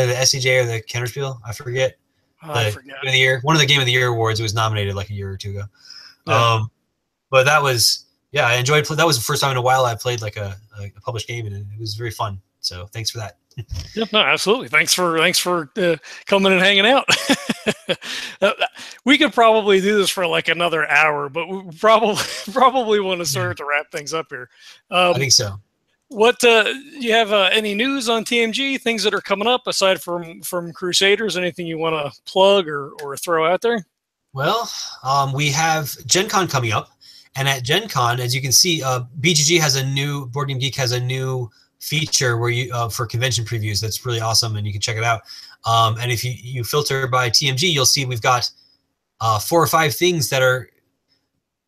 the SCJ or the Counterspiel. I forget. I forget. Game of the Year. One of the Game of the Year awards. It was nominated like a year or two ago. Yeah. But that was, yeah, I enjoyed. That was the first time in a while I played like a published game, and it was very fun. So thanks for that. Yeah, no, absolutely. Thanks for coming and hanging out. We could probably do this for like another hour, but we probably want to start to wrap things up here. I think so. What you have any news on TMG? Things that are coming up aside from Crusaders? Anything you want to plug or throw out there? Well, we have Gen Con coming up, and at Gen Con, as you can see, BGG has Board Game Geek has a new feature where you for convention previews that's really awesome, and you can check it out. And if you filter by TMG, you'll see we've got 4 or 5 things that are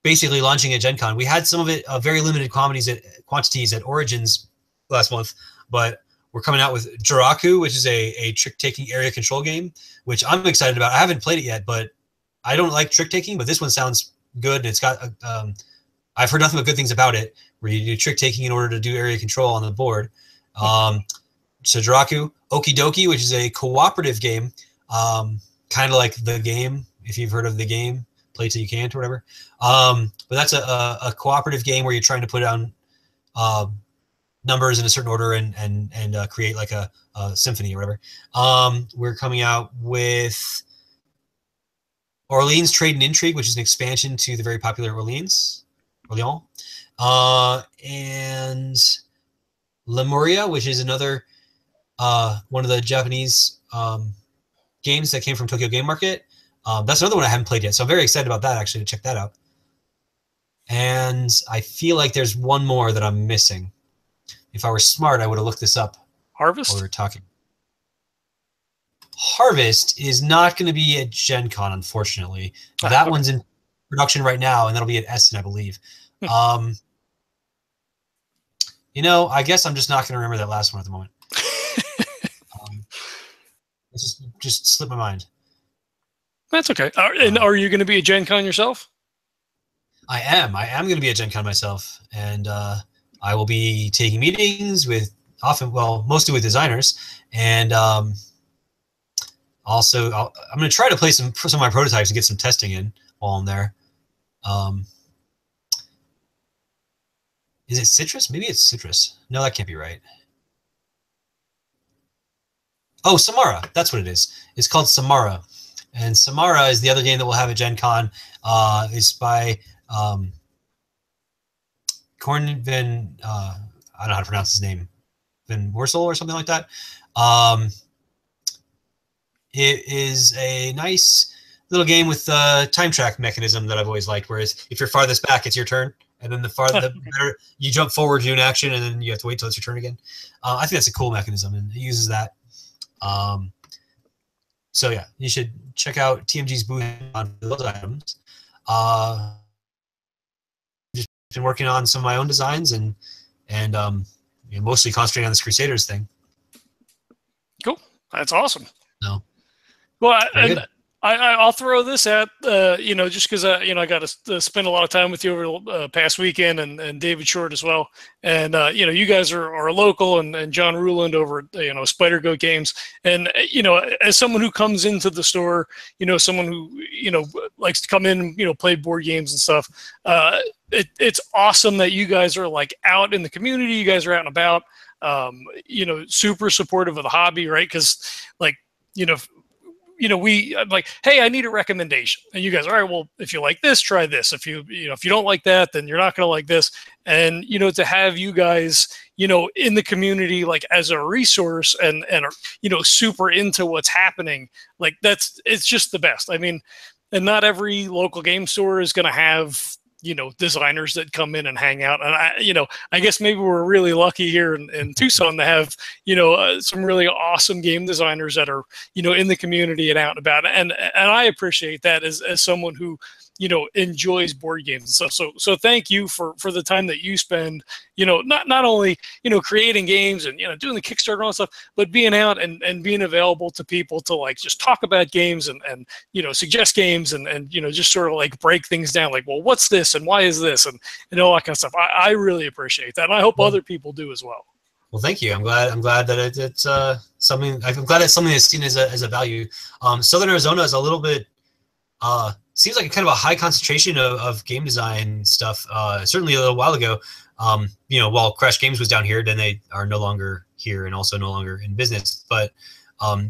basically launching at Gen Con. We had some of it very limited quantities at Origins last month, but we're coming out with Jiraku, which is a trick-taking area control game, which I'm excited about. I haven't played it yet, but I don't like trick-taking, but this one sounds good, and it's got I've heard nothing but good things about it, where you do trick-taking in order to do area control on the board. So Jiraku, Okie Dokie, which is a cooperative game, kind of like The Game, if you've heard of The Game, Play Till You Can't or whatever. But that's a cooperative game where you're trying to put down numbers in a certain order and create like a symphony or whatever. We're coming out with Orleans Trade and Intrigue, which is an expansion to the very popular Orleans. And Lemuria, which is another one of the Japanese games that came from Tokyo Game Market. That's another one I haven't played yet, so I'm very excited about that, actually, to check that out. And I feel like there's one more that I'm missing. If I were smart, I would have looked this up. Harvest? While we were talking. Harvest is not going to be at Gen Con, unfortunately. That one's in production right now, and that'll be at Essen, I believe. I guess I'm just not going to remember that last one at the moment. It's just slipped my mind. That's okay. And are you going to be at Gen Con yourself? I am. I am going to be at Gen Con myself, and I will be taking meetings mostly with designers, and also I'm going to try to play some of my prototypes and get some testing in while I'm there. Is it Citrus? Maybe it's Citrus. No, that can't be right. Oh, Samara. That's what it is. It's called Samara. And Samara is the other game that we'll have at Gen Con. It's by Corn I don't know how to pronounce his name. Van Worsel or something like that. It is a nice little game with a time track mechanism that I've always liked. Whereas if you're farthest back, it's your turn, and then the better you jump forward to do an action, and then you have to wait till it's your turn again. I think that's a cool mechanism, and it uses that. So yeah, you should check out TMG's booth on those items. Just been working on some of my own designs and mostly concentrating on this Crusaders thing. Cool, that's awesome. No. Well, I'll throw this out, just because I got to spend a lot of time with you over the past weekend, and David Short as well. And you guys are local, and John Ruland over at Spider Goat Games. And as someone who comes into the store, someone who likes to come in, play board games and stuff. It's awesome that you guys are like out in the community. You guys are out and about. Super supportive of the hobby, right? Because I'm like, hey, I need a recommendation. And you guys, all right, well, if you like this, try this. If you don't like that, then you're not going to like this. And, to have you guys, in the community, like as a resource and super into what's happening, like it's just the best. I mean, and not every local game store is going to have, designers that come in and hang out. And I guess maybe we're really lucky here in Tucson to have, some really awesome game designers that are, in the community and out and about. And I appreciate that as someone who, enjoys board games and stuff. So thank you for the time that you spend, not only, creating games and, doing the Kickstarter and all that stuff, but being out and being available to people to like just talk about games and suggest games and just sort of like break things down. Like, well, what's this and why is this and all that kind of stuff. I really appreciate that. And I hope other people do as well. Well, thank you. I'm glad that it's something. I'm glad it's something that's seen as a value. Southern Arizona is a little bit seems like a kind of a high concentration of game design stuff. Certainly a little while ago, while Crash Games was down here, then they are no longer here and also no longer in business. But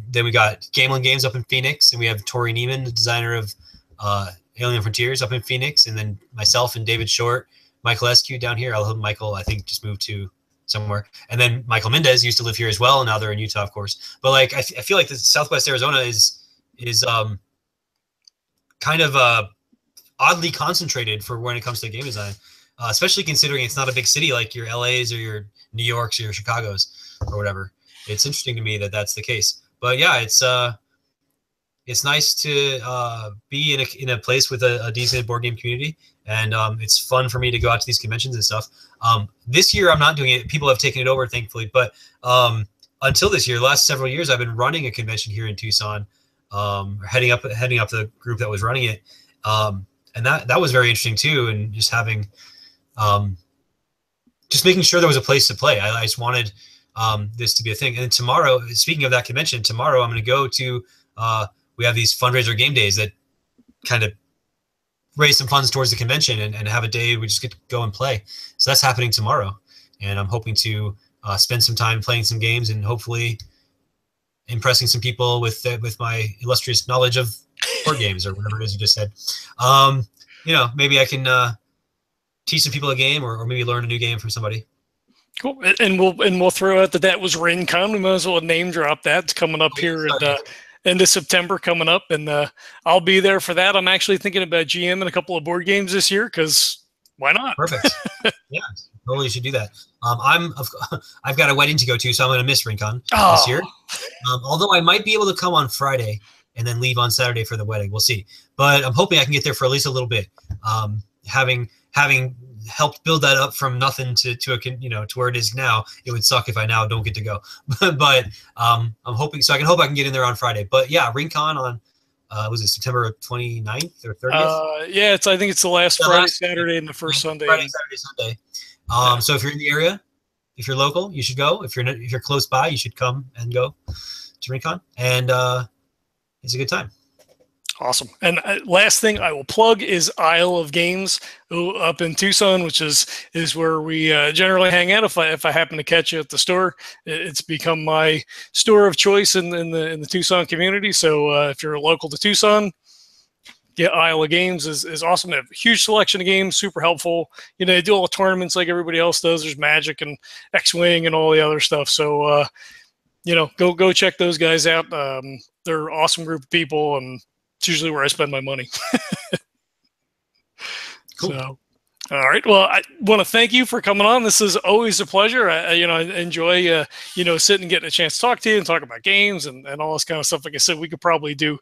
then we got Gamelin Games up in Phoenix, and we have Tori Neiman, the designer of Alien Frontiers, up in Phoenix, and then myself and David Short, Michael Eskew down here. Michael, I think, just moved to somewhere. And then Michael Mendez used to live here as well, and now they're in Utah, of course. But like I feel like the Southwest Arizona is kind of oddly concentrated for when it comes to game design, especially considering it's not a big city like your LAs or your New Yorks or your Chicagos or whatever. It's interesting to me that that's the case. But yeah, it's nice to be in a place with a decent board game community, and it's fun for me to go out to these conventions and stuff. This year I'm not doing it. People have taken it over, thankfully. But until this year, the last several years, I've been running a convention here in Tucson. Heading up the group that was running it, and that was very interesting too. And just having, just making sure there was a place to play. I just wanted this to be a thing. And tomorrow, speaking of that convention, tomorrow I'm going to go to. We have these fundraiser game days that kind of raise some funds towards the convention and have a day we just get to go and play. So that's happening tomorrow, and I'm hoping to spend some time playing some games and hopefully impressing some people with my illustrious knowledge of board games or whatever it is you just said. Maybe I can teach some people a game or maybe learn a new game from somebody. Cool. And we'll throw out that was RinCon. We might as well name drop that. It's coming up here at end of September coming up, and I'll be there for that. I'm actually thinking about GMing a couple of board games this year because why not? Perfect. Yeah, totally should do that. I've got a wedding to go to, so I'm going to miss RinCon this year. Although I might be able to come on Friday and then leave on Saturday for the wedding. We'll see. But I'm hoping I can get there for at least a little bit. Having helped build that up from nothing to where it is now, it would suck if I now don't get to go. but I'm hoping, so I can get in there on Friday. But yeah, RinCon on was it September 29th or 30th? Yeah, I think it's the last Friday, Saturday, and the first Sunday. Friday, Saturday, Sunday. So if you're in the area, if you're local, you should go. If you're close by, you should come and go to RinCon, and it's a good time. Awesome. And last thing I will plug is Isle of Games up in Tucson, which is where we generally hang out. If I happen to catch you at the store, it's become my store of choice in the Tucson community. So if you're local to Tucson, Isle of Games is awesome. They have a huge selection of games, super helpful. They do all the tournaments like everybody else does. There's Magic and X-Wing and all the other stuff. So go check those guys out. They're an awesome group of people, and it's usually where I spend my money. Cool. So, all right. Well, I want to thank you for coming on. This is always a pleasure. I enjoy, sitting and getting a chance to talk to you and talk about games and all this kind of stuff. Like I said, we could probably do,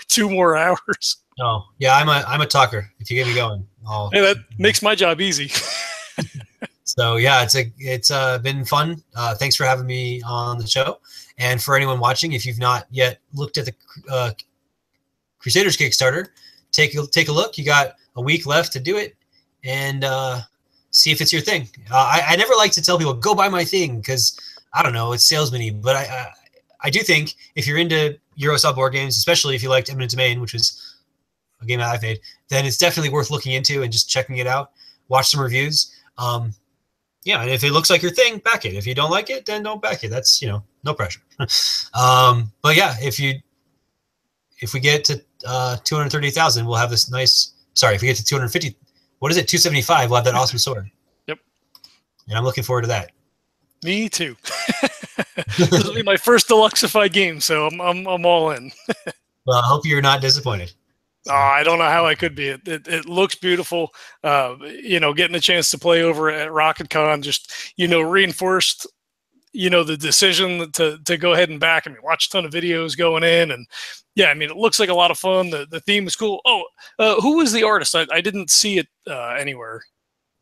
2 more hours. Oh, yeah, I'm a talker. If you get me going, hey, that makes my job easy. So yeah, it's been fun. Thanks for having me on the show. And for anyone watching, if you've not yet looked at the Crusaders Kickstarter, take a look. You got a week left to do it, and see if it's your thing. I never like to tell people go buy my thing because I don't know, it's salesman-y, but I do think if you're into Eurostyle board games, especially if you liked Eminent Domain, which was a game that I've made, then it's definitely worth looking into and just checking it out. Watch some reviews. Yeah, and if it looks like your thing, back it. If you don't like it, then don't back it. That's, no pressure. But yeah, if we get to 230,000, we'll have this nice. Sorry, if we get to 250, what is it? 275. We'll have that awesome sword. Yep. And I'm looking forward to that. Me too. This will be my first Deluxified game, so I'm all in. Well, I hope you're not disappointed. I don't know how I could be. It looks beautiful. Getting a chance to play over at RocketCon just, reinforced, the decision to go ahead and back. I mean, watch a ton of videos going in, and yeah, I mean, it looks like a lot of fun. The theme is cool. Oh, who was the artist? I didn't see it anywhere.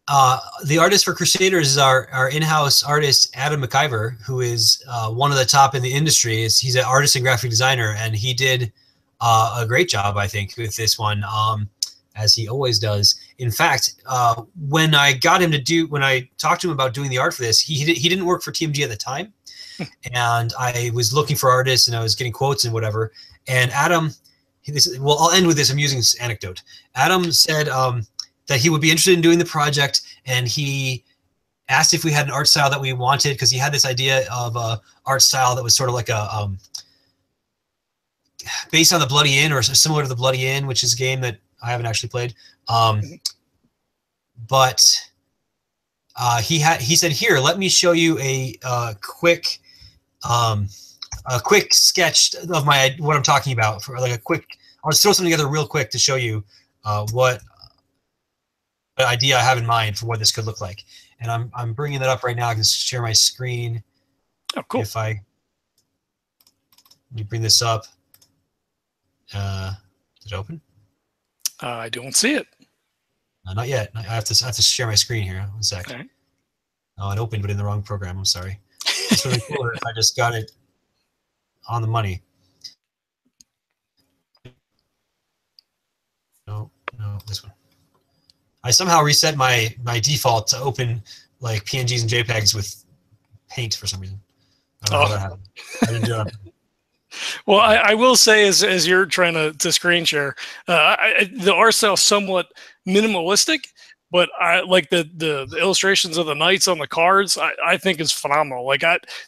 The artist for Crusaders is our in-house artist, Adam McIver, who is one of the top in the industry. He's an artist and graphic designer, and he did a great job, I think, with this one, as he always does. In fact, when I talked to him about doing the art for this, he didn't work for TMG at the time, and I was looking for artists and I was getting quotes and whatever. And Adam, I'll end with this amusing anecdote. Adam said that he would be interested in doing the project, and he asked if we had an art style that we wanted, because he had this idea of a art style that was sort of like a based on the Bloody Inn, or similar to the Bloody Inn, which is a game that I haven't actually played. But he said, "Here, let me show you a quick sketch of what I'm talking about. For like I'll just throw something together real quick to show you what idea I have in mind for what this could look like." And I'm bringing that up right now. I can share my screen. Oh, cool. Let me bring this up. Did it open? I don't see it. Not yet. I have to share my screen here. 1 sec. Okay. Oh, it opened, but in the wrong program. I'm sorry. It's really cooler if I just got it on the money. No, this one. I somehow reset my default to open like PNGs and JPEGs with Paint for some reason. I don't know how that happened. I didn't do it. Well, I will say, as you're trying to screen share, the art style is somewhat minimalistic, but I like the illustrations of the knights on the cards. I think is phenomenal. Like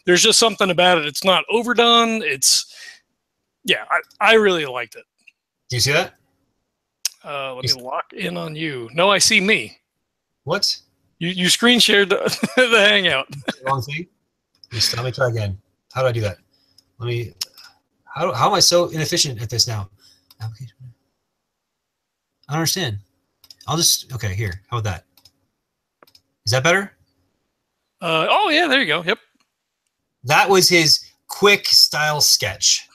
there's just something about it. It's not overdone. I really liked it. Do you see that? Let me lock in on you. No, I see me. What? You screen shared the Hangout. Wrong thing. Let me try again. How do I do that? How am I so inefficient at this now? Application. I don't understand. Okay, here. How about that? Is that better? Oh yeah, there you go. Yep. That was his quick style sketch.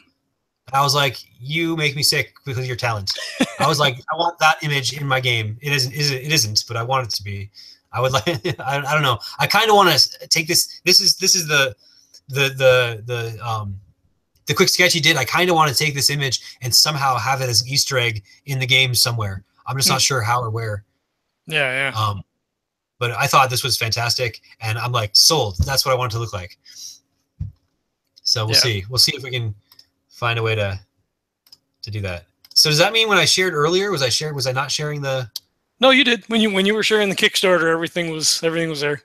I was like, you make me sick because of your talent. I was like, I want that image in my game. It isn't, but I want it to be. I would like. I don't know. I kind of want to take this. This is the quick sketch he did. I kind of want to take this image and somehow have it as an Easter egg in the game somewhere. I'm just not sure how or where. Yeah. But I thought this was fantastic, and I'm like sold. That's what I want it to look like. So we'll see. We'll see if we can find a way to do that. So does that mean when I shared earlier, was I not sharing the? No, you did. When you were sharing the Kickstarter, everything was there.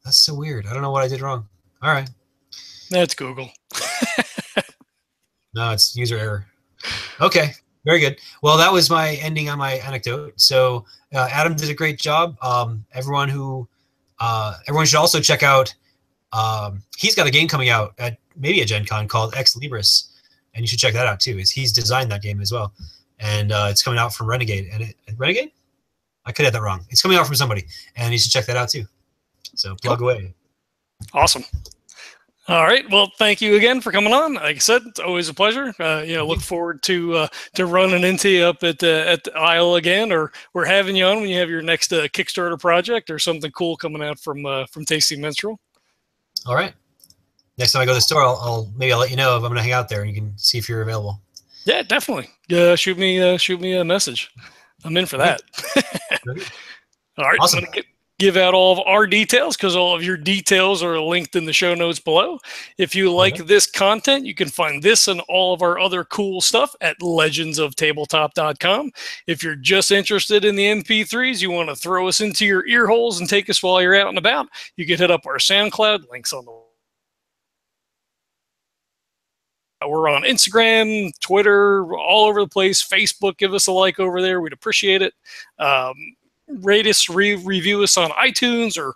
That's so weird. I don't know what I did wrong. All right. That's Google. No, it's user error. Okay, very good. Well, that was my ending on my anecdote. So Adam did a great job. Everyone should also check out. He's got a game coming out at maybe a Gen Con called Ex Libris, and you should check that out too. He's designed that game as well, and it's coming out from Renegade. And Renegade? I could have that wrong. It's coming out from somebody, and you should check that out too. So plug away. Awesome. All right. Well, thank you again for coming on. Like I said, it's always a pleasure. Look forward to running into you up at the Isle again, or we're having you on when you have your next Kickstarter project or something cool coming out from Tasty Minstrel. All right. Next time I go to the store, I'll let you know if I'm going to hang out there, and you can see if you're available. Yeah, definitely. Shoot me a message. I'm in for that. All right. Awesome. I'm going to give out all of our details because all of your details are linked in the show notes below. If you like this content, you can find this and all of our other cool stuff at legendsoftabletop.com. If you're just interested in the MP3s, you want to throw us into your ear holes and take us while you're out and about, you can hit up our SoundCloud, links on the We're on Instagram, Twitter, all over the place. Facebook, give us a like over there. We'd appreciate it. Rate us, review us on iTunes or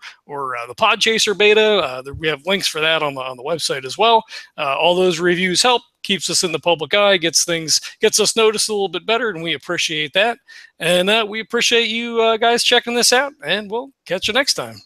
the Podchaser beta. We have links for that on the website as well. All those reviews help, keeps us in the public eye, gets us noticed a little bit better, and we appreciate that. And we appreciate you guys checking this out, and we'll catch you next time.